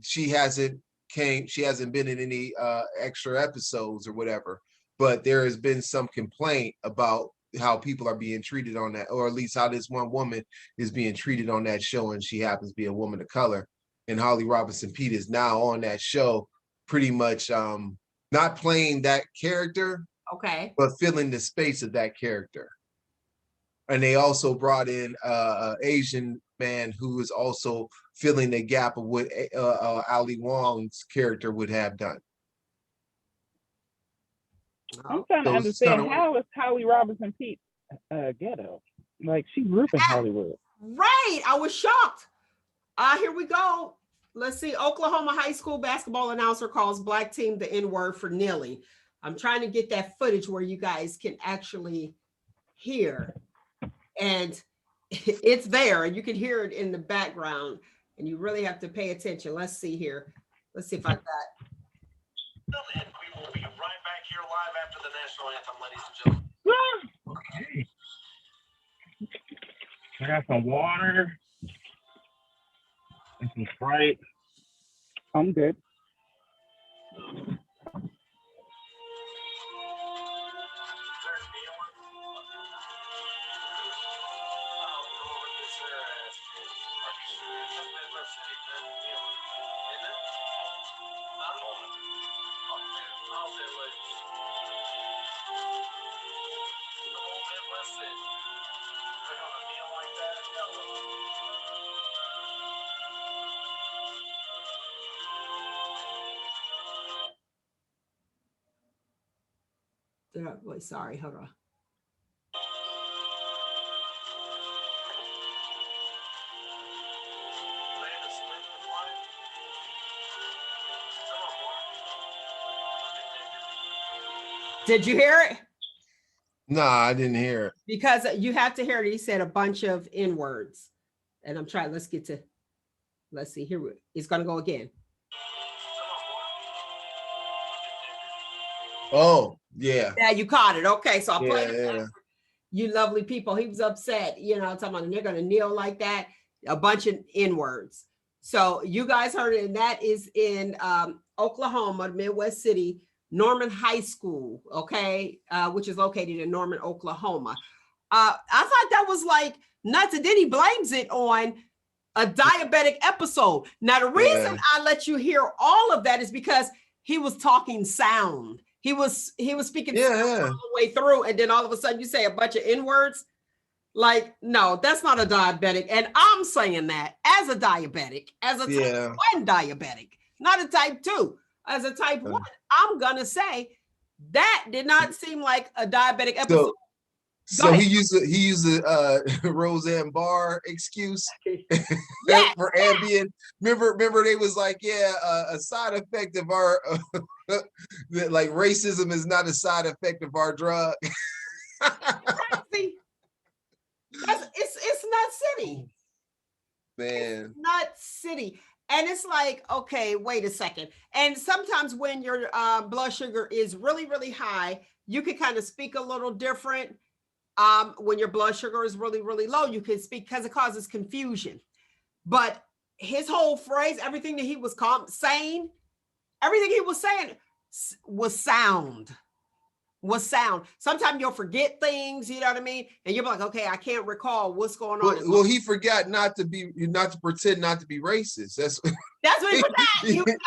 she hasn't been in any extra episodes or whatever. But there has been some complaint about how people are being treated on that, or at least how this one woman is being treated on that show, and she happens to be a woman of color. And Holly Robinson Peete is now on that show, pretty much not playing that character, Okay. but filling the space of that character. And they also brought in an Asian man who is also filling the gap of what Ali Wong's character would have done. I'm trying to understand, how is Holly Robinson Peete ghetto? Like, she grew up in Hollywood. Right. I was shocked. Here we go. Let's see. Oklahoma high school basketball announcer calls black team the N-word for kneeling. I'm trying to get that footage where you guys can actually hear. And it's there, and you can hear it in the background, and you really have to pay attention. Let's see here. Let's see if I got. And we will be right back here live after the national anthem, ladies and gentlemen. Okay. I got some water and some Sprite. I'm good. Wait, sorry, hold on. Did you hear it? Nah, I didn't hear it. Because you have to hear it. He said a bunch of N-words. And I'm trying, let's see, here it's gonna go again. Oh, yeah. Yeah, you caught it. Okay, so I'll play it. Yeah. You lovely people. He was upset, you know, talking about they're gonna kneel like that, a bunch of N-words. So you guys heard it, and that is in Oklahoma, Midwest City, Norman High School, okay, which is located in Norman, Oklahoma. I thought that was like nuts, and then he blames it on a diabetic episode. Now, the reason I let you hear all of that is because he was talking sound. He was speaking sound all the way through, and then all of a sudden you say a bunch of N-words. Like, no, that's not a diabetic. And I'm saying that as a diabetic, as a type 1 diabetic, not a type 2. As a type 1, I'm gonna say that did not seem like a diabetic episode. So he used a Roseanne Barr excuse for Ambien. Remember they was like, a side effect of our like racism is not a side effect of our drug. See, it's Nut City, man. It's Nut City. And it's like, okay, wait a second. And sometimes when your blood sugar is really, really high, you can kind of speak a little different. When your blood sugar is really, really low, you can speak because it causes confusion. But his whole phrase, everything that he was saying, everything he was saying was sound. Sometimes you'll forget things, you know what I mean? And you're like, okay, I can't recall what's going on. Well, he forgot not to pretend not to be racist. That's what he forgot.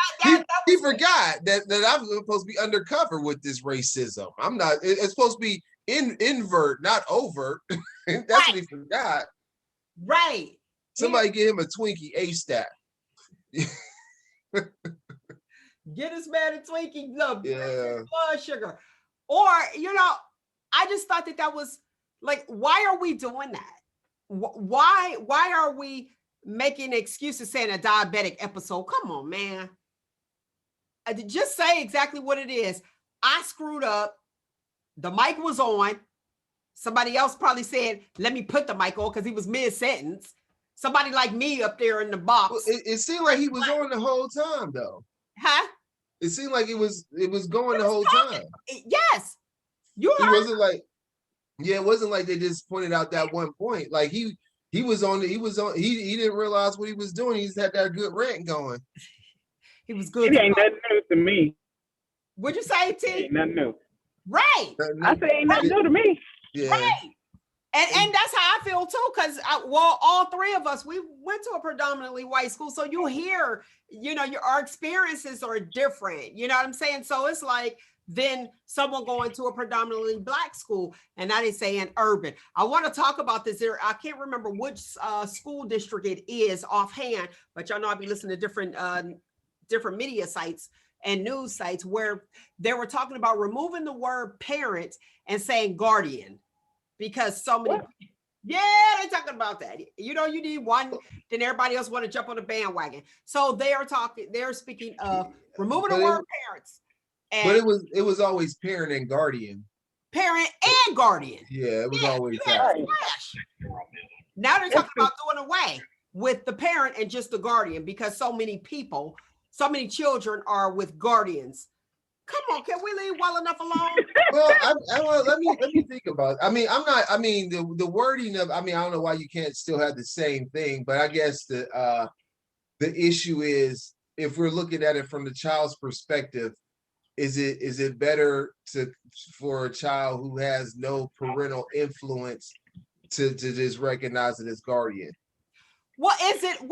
He forgot that I'm supposed to be undercover with this racism. I'm not. It's supposed to be invert, not overt. That's what he forgot. Right. Somebody get him a Twinkie ASAP. Get this man a Twinkie. Look, blood sugar. Or, you know, I just thought that was like, why are we doing that? Why are we making excuses saying a diabetic episode? Come on, man. Just say exactly what it is. I screwed up. The mic was on. Somebody else probably said, let me put the mic on because he was mid-sentence. somebody like me up there in the box. Well, it seemed like he was on the whole time, though. Huh? It seemed like it was going the whole time. Yes. You It heard. wasn't like, yeah, it wasn't like they just pointed out that one point. Like he didn't realize what he was doing. He just had that good rant going. He was good. It ain't nothing new to me. What'd you say, T? Ain't nothing new. Right. I say ain't nothing new to me. Yeah. Right. And that's how I feel too, because all three of us, we went to a predominantly white school. So you hear, our experiences are different. You know what I'm saying? So it's like then someone going to a predominantly Black school, and now they say in urban. I want to talk about this there. I can't remember which school district it is offhand, but y'all know I be listening to different media sites and news sites where they were talking about removing the word parent and saying guardian. Because so many, they're talking about that. You need one, then everybody else want to jump on the bandwagon. So they're speaking of removing the word parents. But it was always parent and guardian. Parent and guardian. Yeah, it was always that. Now they're talking about doing away with the parent and just the guardian, because so many children are with guardians. Come on, can we leave well enough alone? Well, let me think about it. The wording of, I don't know why you can't still have the same thing, but I guess the issue is, if we're looking at it from the child's perspective, is it better for a child who has no parental influence to just recognize it as guardian? What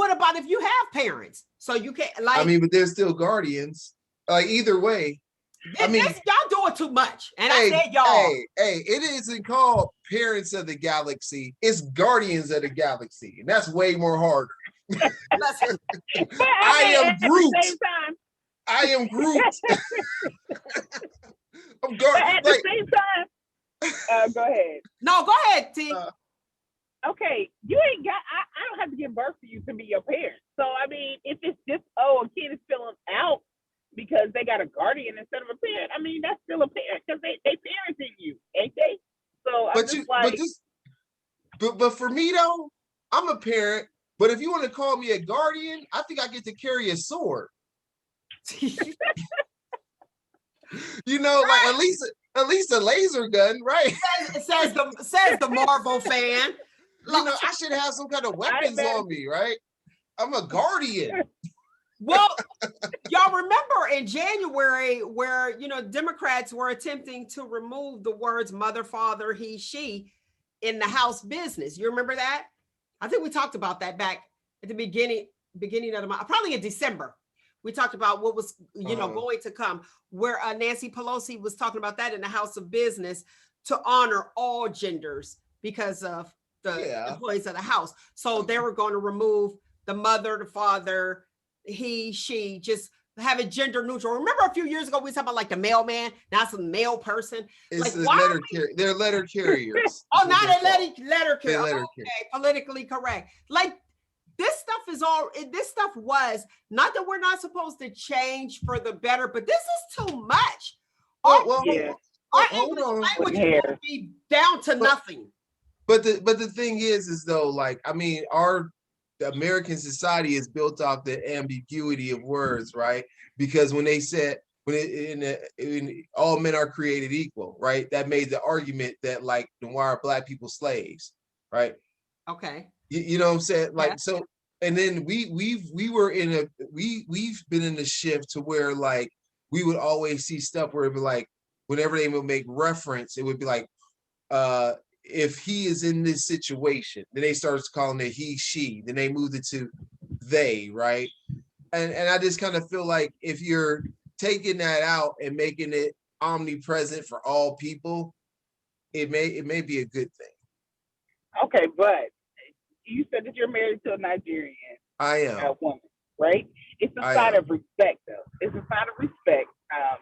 about if you have parents? So you can't, but they're still guardians. Like, either way. Y'all doing too much. And I said y'all. Hey, it isn't called Parents of the Galaxy. It's Guardians of the Galaxy. And that's way more harder. I am Groot. I am Groot. I'm guardian. At the same time, go ahead. No, go ahead, T. Okay, you ain't got, I don't have to give birth to you to be your parent. So, if it's just, a kid is filling out because they got a guardian instead of a parent, that's still a parent, because they parenting you, ain't they? So but for me though, I'm a parent, but if you want to call me a guardian, I think I get to carry a sword. Like at least a laser gun, right? Says the Marvel fan. I should have some kind of weapons on me, right? I'm a guardian. Well, y'all remember in January where, Democrats were attempting to remove the words mother, father, he, she in the House business. You remember that? I think we talked about that back at the beginning of the month, probably in December. We talked about what was, going to come, where Nancy Pelosi was talking about that in the House of Business to honor all genders because of the employees of the House. So they were going to remove the mother, the father, he, she, just have it gender neutral. Remember a few years ago, we talked about like the mailman, now it's a male person. It's like, they're letter carriers. Oh, now they're letter carriers. Okay, politically correct. Like, this stuff was not that we're not supposed to change for the better, but this is too much. Our English language will be down to nothing. But the thing is though, the American society is built off the ambiguity of words, right? Because when they said when all men are created equal, right? That made the argument that why are Black people slaves, right? Okay. You know what I'm saying? So, and then we've been in a shift to where we would always see stuff where it'd be whenever they would make reference, it would be if he is in this situation, then they started calling it he, she, then they moved it to they, right? And I just kind of feel like if you're taking that out and making it omnipresent for all people, it may be a good thing. Okay, but you said that you're married to a Nigerian. I am. Woman, right? It's a sign of respect, though. It's a sign of respect. I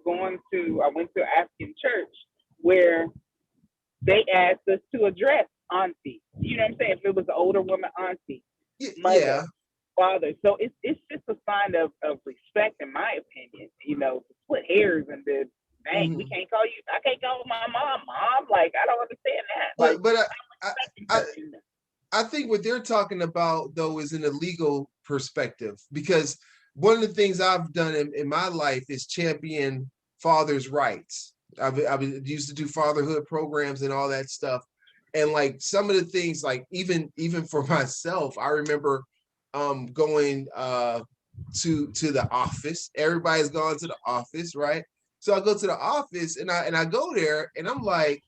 went to an African church where they asked us to address auntie. You know what I'm saying? If it was an older woman, auntie, mother, father. So it's just a sign of respect, in my opinion. To split hairs and then, dang, I can't call my mom. I don't understand that. I think what they're talking about though is in a legal perspective, because one of the things I've done in my life is champion fathers' rights. I've used to do fatherhood programs and all that stuff. And like some of the things, like even for myself, I remember going to the office. Everybody's gone to the office, right? So I go to the office and I go there and I'm like,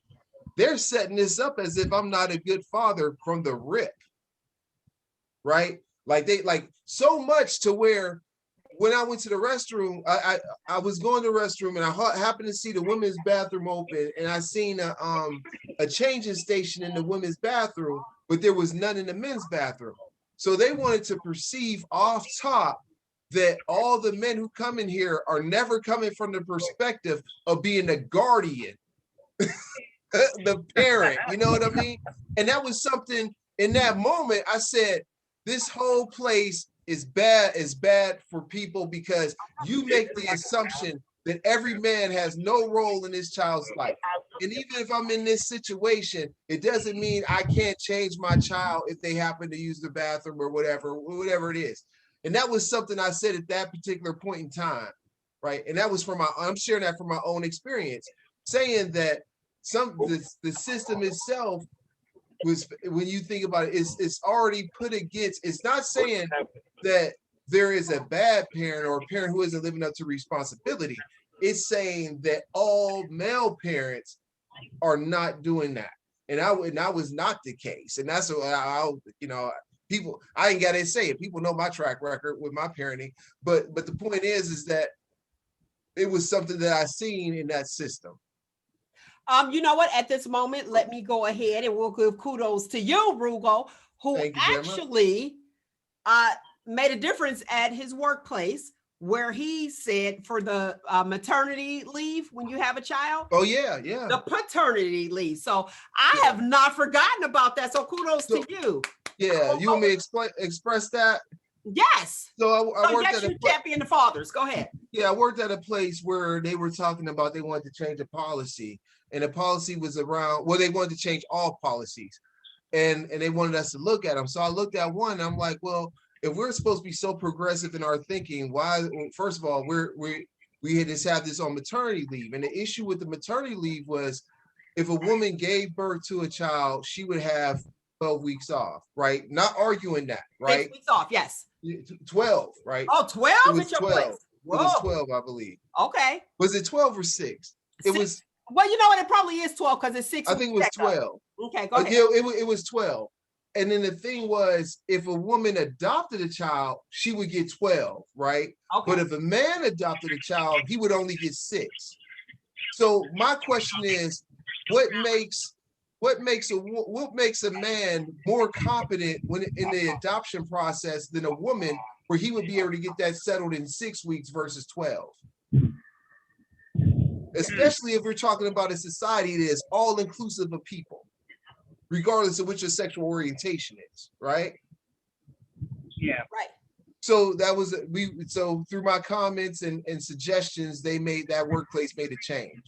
they're setting this up as if I'm not a good father from the rip, right? Like they like so much to where when I went to the restroom, I was going to the restroom and I happened to see the women's bathroom open, and I seen a changing station in the women's bathroom, but there was none in the men's bathroom. So they wanted to perceive off top that all the men who come in here are never coming from the perspective of being the guardian, the parent, you know what I mean? And that was something in that moment I said, this whole place is bad for people, because you make the assumption that every man has no role in this child's life. And even if I'm in this situation, it doesn't mean I can't change my child if they happen to use the bathroom or whatever it is. And that was something I said at that particular point in time, right? And that was I'm sharing that from my own experience, saying that the system itself was, when you think about it, it's already put against. It's not saying that there is a bad parent or a parent who isn't living up to responsibility. It's saying that all male parents are not doing that, and I was not the case. And that's what people, I ain't gotta say it. People know my track record with my parenting, but the point is that it was something that I seen in that system. You know what? At this moment, let me go ahead and we'll give kudos to you, Roogle, who actually made a difference at his workplace, where he said for the maternity leave when you have a child. Oh yeah. The paternity leave. So I have not forgotten about that. So kudos to you. Yeah, you want me to express that? Yes. So I worked at you champion the fathers. Go ahead. Yeah, I worked at a place where they were talking about they wanted to change a policy, and the policy was around, well, they wanted to change all policies, and they wanted us to look at them. So I looked at one, and I'm like, well, if we're supposed to be so progressive in our thinking, why? Well, first of all, we had just have this on maternity leave, and the issue with the maternity leave was, if a woman gave birth to a child, she would have 12 weeks off, right? Not arguing that, right? 6 weeks off, yes. 12, right? Oh, 12? It was 12. It was 12, I believe. Okay. Was it 12 or 6? It was. Well, you know what? It probably is 12 because it's 6. I think it was 12. Okay, go ahead. It was 12. And then the thing was, if a woman adopted a child, she would get 12, right? Okay. But if a man adopted a child, he would only get 6. So my question is, what makes a man more competent when in the adoption process than a woman, where he would be able to get that settled in 6 weeks versus 12? Especially if we're talking about a society that is all inclusive of people, regardless of what your sexual orientation is, right? Yeah. Right. So that was so through my comments and suggestions, that workplace made a change.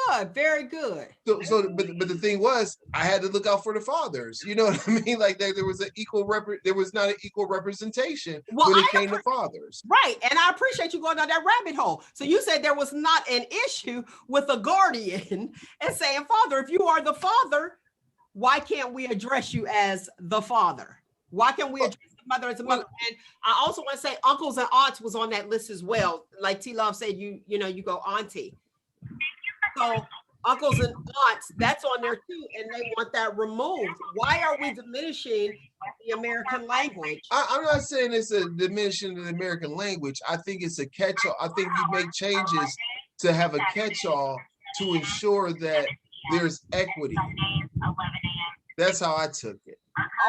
Good, very good. But the thing was, I had to look out for the fathers. You know what I mean? Like there was not an equal representation when it came to fathers. Right, and I appreciate you going down that rabbit hole. So you said there was not an issue with a guardian and saying, "Father, if you are the father, why can't we address you as the father? Why can't we address the mother as a mother?" And I also want to say, uncles and aunts was on that list as well. Like Tluv said, you go auntie. So uncles and aunts, that's on there too, and they want that removed. Why are we diminishing the American language? I'm not saying it's a diminishing of the American language. I think it's a catch-all. I think you make changes to have a catch-all to ensure that there's equity. That's how I took it.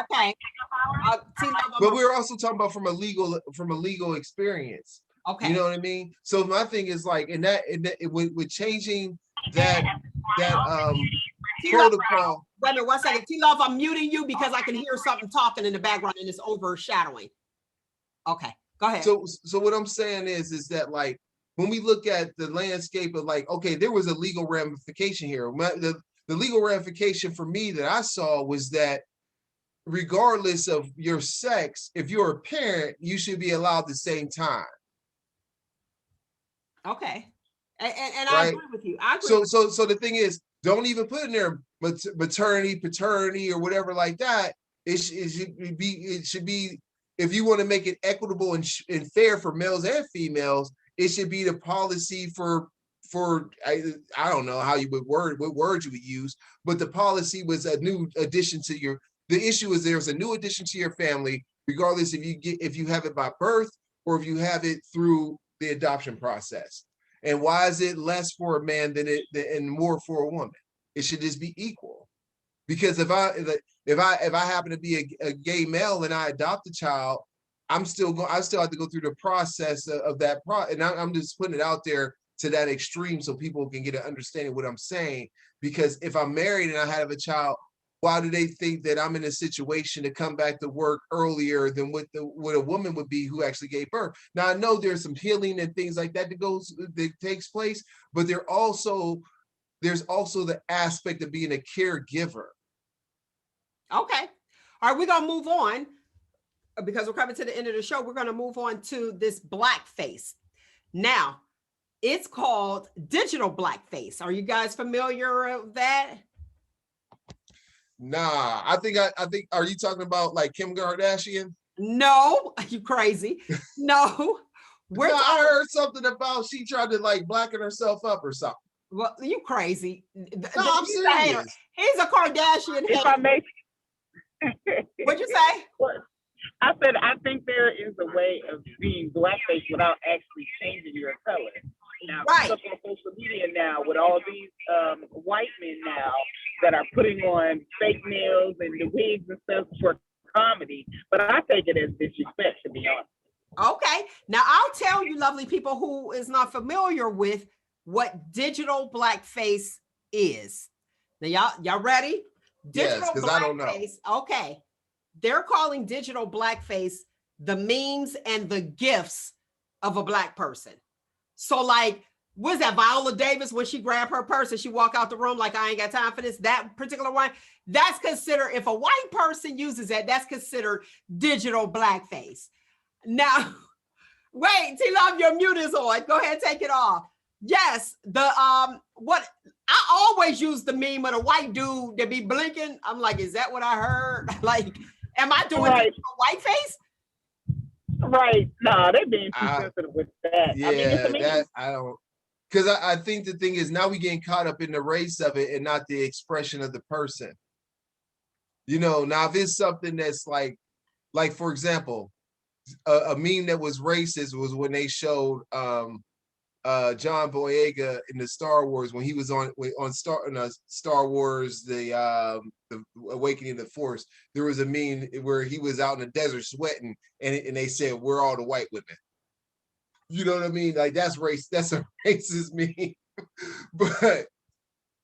Okay. But we're also talking about from a legal experience. Okay. You know what I mean? So my thing is like, with changing that protocol. Wait a minute, 1 second. Tluv, I'm muting you because I can hear something talking in the background and it's overshadowing. Okay, go ahead. So what I'm saying is that, like, when we look at the landscape of, like, okay, there was a legal ramification here. The legal ramification for me that I saw was that regardless of your sex, if you're a parent, you should be allowed the same time. Okay. And I Right? agree with you. I agree. So the thing is, don't even put in there maternity, paternity, or whatever like that. It should be, if you want to make it equitable and fair for males and females, it should be the policy for I don't know how you would what words you would use, but the policy was a new addition to your. The issue is there's a new addition to your family, regardless if you have it by birth or if you have it through the adoption process. And why is it less for a man and more for a woman? It should just be equal. Because if I happen to be a gay male and I adopt a child, I still have to go through the process of that and I'm just putting it out there to that extreme so people can get an understanding of what I'm saying. Because if I'm married and I have a child, why do they think that I'm in a situation to come back to work earlier than what a woman would be who actually gave birth? Now I know there's some healing and things like that that takes place, but there's also the aspect of being a caregiver. Okay. All right, we're gonna move on because we're coming to the end of the show. We're gonna move on to this blackface. Now, it's called digital blackface. Are you guys familiar with that? Nah, I think, are you talking about like Kim Kardashian? No, you crazy. No. I heard something about she tried to like blacken herself up or something. Well, you crazy. No, I'm serious. He's a Kardashian. If I may. What'd you say? I said, I think there is a way of being blackface without actually changing your color. Now, right. On social media now with all these white men now that are putting on fake nails and the wigs and stuff for comedy, but I take it as disrespect, to be honest. Okay. Now, I'll tell you, lovely people, who is not familiar with what digital blackface is. Now, y'all ready? Digital yes, because I don't know. Okay. They're calling digital blackface the memes and the gifts of a black person. So like, what's that, Viola Davis, when she grabbed her purse and she walked out the room like, I ain't got time for this, that particular one, that's considered, if a white person uses that, that's considered digital blackface. Now, wait, Tluv, your mute is on. Go ahead, take it off. Yes, what I always use the meme of the white dude that be blinking. I'm like, is that what I heard? Like, am I doing a white face? Right. No, they're being too sensitive with that. Yeah, I mean, that I don't, because I think the thing is now we getting caught up in the race of it and not the expression of the person. You know, now if it's something that's like for example, a meme that was racist was when they showed John Boyega in the Star Wars when he was on Star Wars the Awakening of the Force. There was a meme where he was out in the desert sweating, and they said, "We're all the white women." You know what I mean? Like that's race. That's a racist meme. But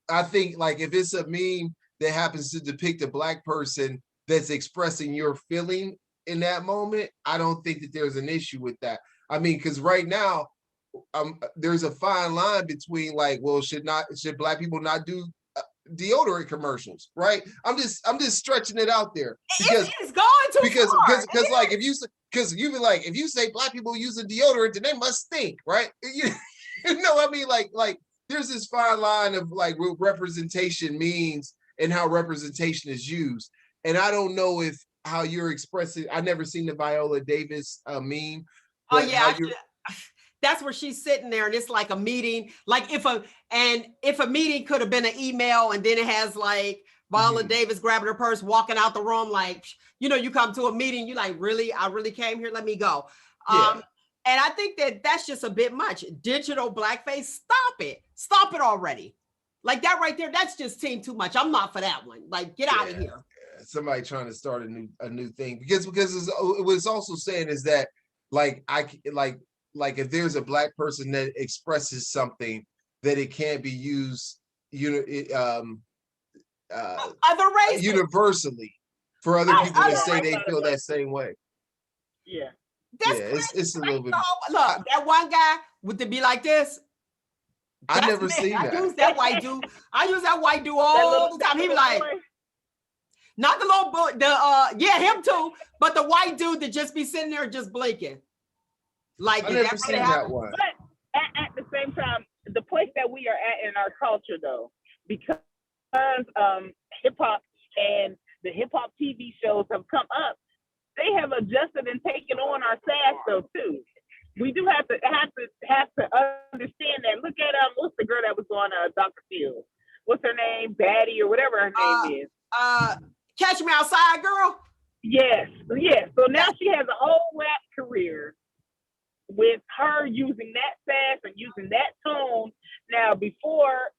I think like if it's a meme that happens to depict a black person that's expressing your feeling in that moment, I don't think that there's an issue with that. I mean, because right now, there's a fine line between like, well, should black people not do deodorant commercials, right? I'm just stretching it out there because it's going too far. Because like if you say black people using deodorant, then they must stink, right? You know what I mean? Like there's this fine line of like what representation means and how representation is used. And I don't know if how you're expressing. I never seen the Viola Davis meme. Oh yeah, that's where she's sitting there, and it's like a meeting. Like if a meeting could have been an email, and then it has like Viola Davis grabbing her purse, walking out the room, like you come to a meeting, you like, really, I really came here. Let me go. Yeah. And I think that's just a bit much. Digital blackface, stop it already. Like that right there, that's just team too much. I'm not for that one. Like get out of here. Somebody trying to start a new thing because what it's also saying is that like if there's a black person that expresses something that it can't be used other races universally for other people that say they feel that same way. Yeah. It's a little bit. Look, that one guy would be like this. I never seen that. I use that white dude. I use that white dude all the time. He be like, Not the little boy, yeah, him too, but the white dude that just be sitting there just blinking. Like, I never seen that one. But at the same time, the place that we are at in our culture, though, because hip hop and the hip hop TV shows have come up, they have adjusted and taken on our sass though too. We do have to understand that. Look at what's the girl that was on Dr. Phil? What's her name? Baddie or whatever her name is. Catch Me Outside girl. Yes. So now she has a whole rap career with her using that sass and using that tone. Now before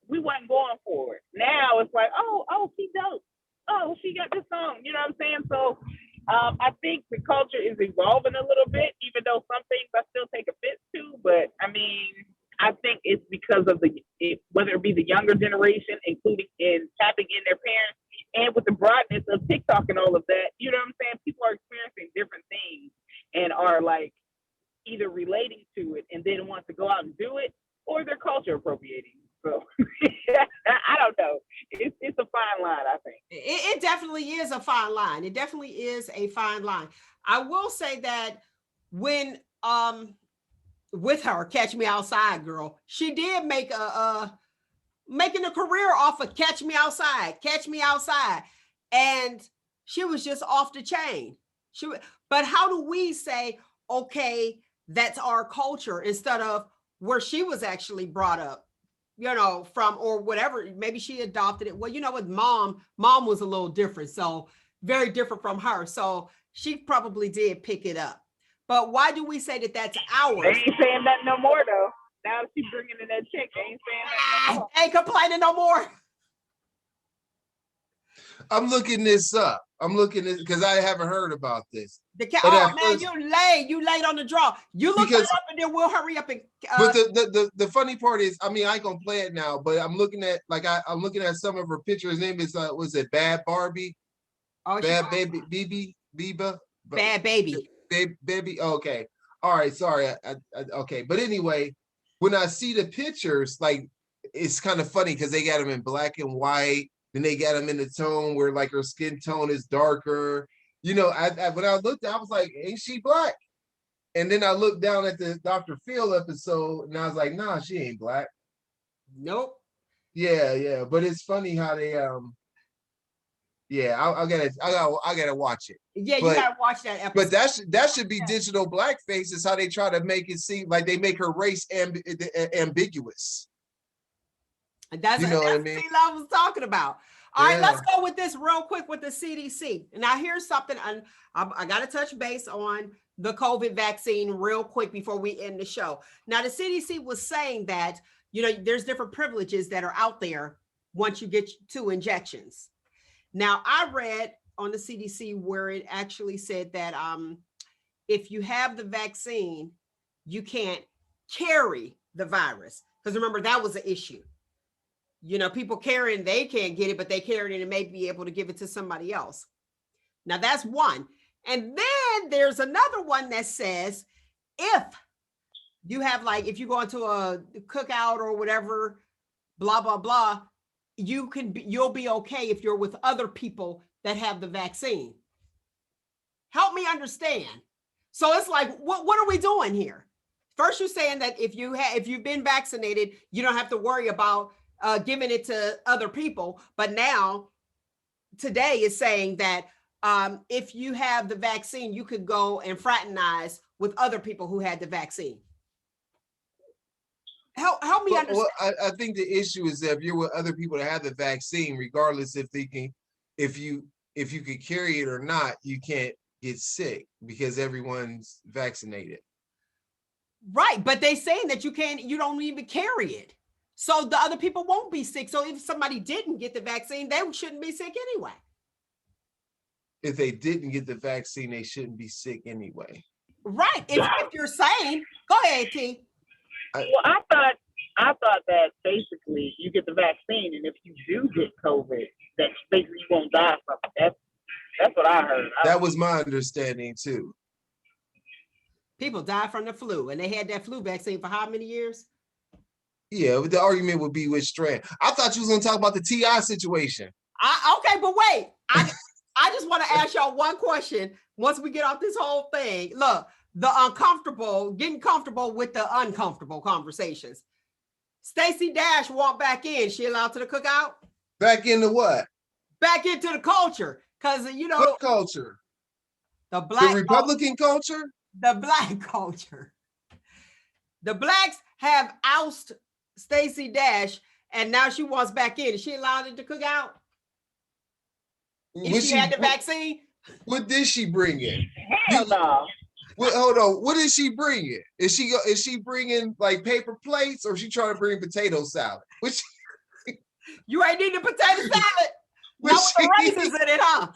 we wasn't going for it. Now it's like, oh, she dope. Oh, she got this song. You know what I'm saying? So I think the culture is evolving a little bit, even though some things I still take offense to. But I mean, I think it's because of whether it be the younger generation, including in tapping in their parents, and with the broadness of TikTok and all of that. You know what I'm saying? People are experiencing different things and are like either relating to it and then want to go out and do it, or they're culture appropriating. So I don't know. It's a fine line, I think. It definitely is a fine line. It definitely is a fine line. I will say that when with her Catch Me Outside girl, she did make making a career off of Catch Me Outside, and she was just off the chain. But how do we say, okay, that's our culture, instead of where she was actually brought up? You know, from, or whatever, maybe she adopted it. Well, you know, with mom was a little different. So very different from her. So she probably did pick it up. But why do we say that that's ours? They ain't saying that no more though. Now she's bringing in that chick. They ain't saying that no more. Ain't complaining no more. I'm looking this up. Because I haven't heard about this. Man, you late on the draw. You look it up and then we'll hurry up and. But the funny part is, I mean, I ain't gonna play it now, but I'm looking at I'm looking at some of her pictures. Her name is was it Bad Barbie? Oh, Bad Baby, Biba. Bad Baby. Baby. Okay. All right. Sorry. Okay. But anyway, when I see the pictures, like, it's kind of funny because they got them in black and white. Then they got them in the tone where like her skin tone is darker. You know, when I looked, I was like, ain't she black? And then I looked down at the Dr. Phil episode and I was like, nah, she ain't black. Nope. Yeah. But it's funny how they I gotta watch it. Yeah, you gotta watch that episode. But that should be digital blackface, is how they try to make it seem like they make her race ambiguous. That's what I mean? I was talking about. All right, let's go with this real quick with the CDC. Now, here's something I got to touch base on the COVID vaccine real quick before we end the show. Now, the CDC was saying that, you know, there's different privileges that are out there once you get 2 injections. Now, I read on the CDC where it actually said that if you have the vaccine, you can't carry the virus. Because remember, that was an issue. You know, people carrying, they can't get it, but they carry it and may be able to give it to somebody else. Now, that's one. And then there's another one that says, if you have, like, if you go into a cookout or whatever, blah, blah, blah, you'll be okay if you're with other people that have the vaccine. Help me understand. So it's like, what are we doing here? First, you're saying that if you've been vaccinated, you don't have to worry about giving it to other people. But now, today is saying that if you have the vaccine, you could go and fraternize with other people who had the vaccine. Help me understand. Well, I think the issue is that if you're with other people that have the vaccine, regardless if you could carry it or not, you can't get sick because everyone's vaccinated. Right, but they're saying that you don't even carry it. So the other people won't be sick. So if somebody didn't get the vaccine, they shouldn't be sick anyway. If they didn't get the vaccine, they shouldn't be sick anyway. Right. If you're saying, go ahead, T. Well, I thought that basically you get the vaccine, and if you do get COVID, that basically you won't die from it. That's what I heard. That was my understanding too. People die from the flu, and they had that flu vaccine for how many years? Yeah, but the argument would be which strand. I thought you was going to talk about the TI situation. Okay, but wait. I just want to ask y'all one question. Once we get off this whole thing, look, getting comfortable with the uncomfortable conversations. Stacey Dash walked back in. She allowed to the cookout? Back into what? Back into the culture. Because, What culture? The Republican culture? The black culture. The blacks have ousted Stacey Dash, and now she wants back in. Is she allowed it to cook out? If she had the vaccine? What did she bring in? Hell no. Hold on. What is she bringing? Is she bringing like paper plates, or is she trying to bring potato salad? Which you ain't need the potato salad. Not with the raisins in it, huh?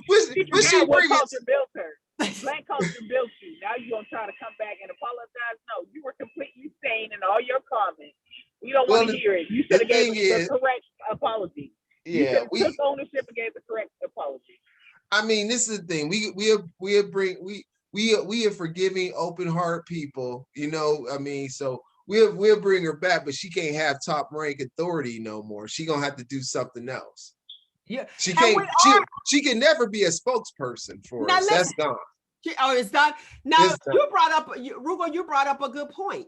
What she bringing? Culture built her. Black culture built you. Now you gonna try to come back and apologize? No, you were completely sane in all your comments. We don't want to hear it. You should have gave the correct apology. Yeah, we took ownership and gave the correct apology. I mean, this is the thing. We are forgiving, open heart people. I mean, so we'll bring her back, but she can't have top rank authority no more. She gonna have to do something else. Yeah, she can't. She can never be a spokesperson for us. That's gone. It's done. Now you brought up Roogle. You brought up a good point.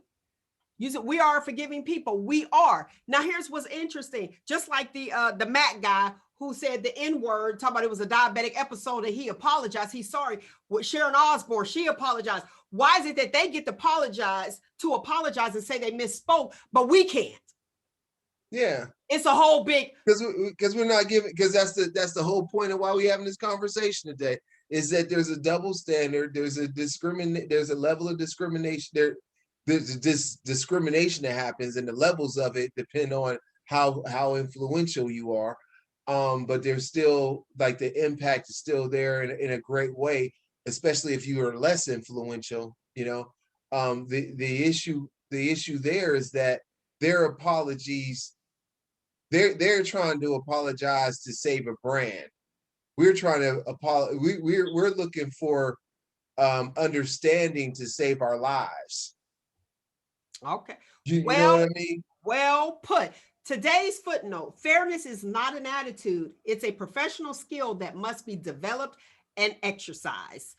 You said we are forgiving people. We are. Now here's what's interesting. Just like the Matt guy who said the N-word, talking about it was a diabetic episode and he apologized. He's sorry. With Sharon Osbourne, she apologized. Why is it that they get to apologize and say they misspoke, but we can't? Yeah, it's a whole big because we're not giving, because that's the whole point of why we're having this conversation today, is that there's a double standard. There's a level of discrimination. There's this discrimination that happens, and the levels of it depend on how influential you are. But there's still, like, the impact is still there in a great way, especially if you are less influential. The issue there is that their apologies, they're trying to apologize to save a brand. We're trying to apologize. We're looking for understanding to save our lives. Okay. You know what I mean? Well put. Today's footnote: fairness is not an attitude. It's a professional skill that must be developed and exercised.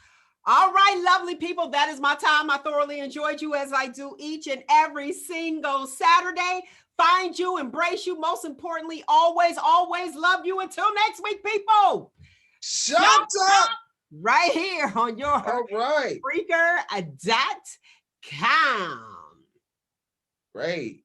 All right, lovely people, that is my time. I thoroughly enjoyed you, as I do each and every single Saturday. Find you, embrace you. Most importantly, always, always love you. Until next week, people. ShopTalk right here on your Spreaker.com. Great.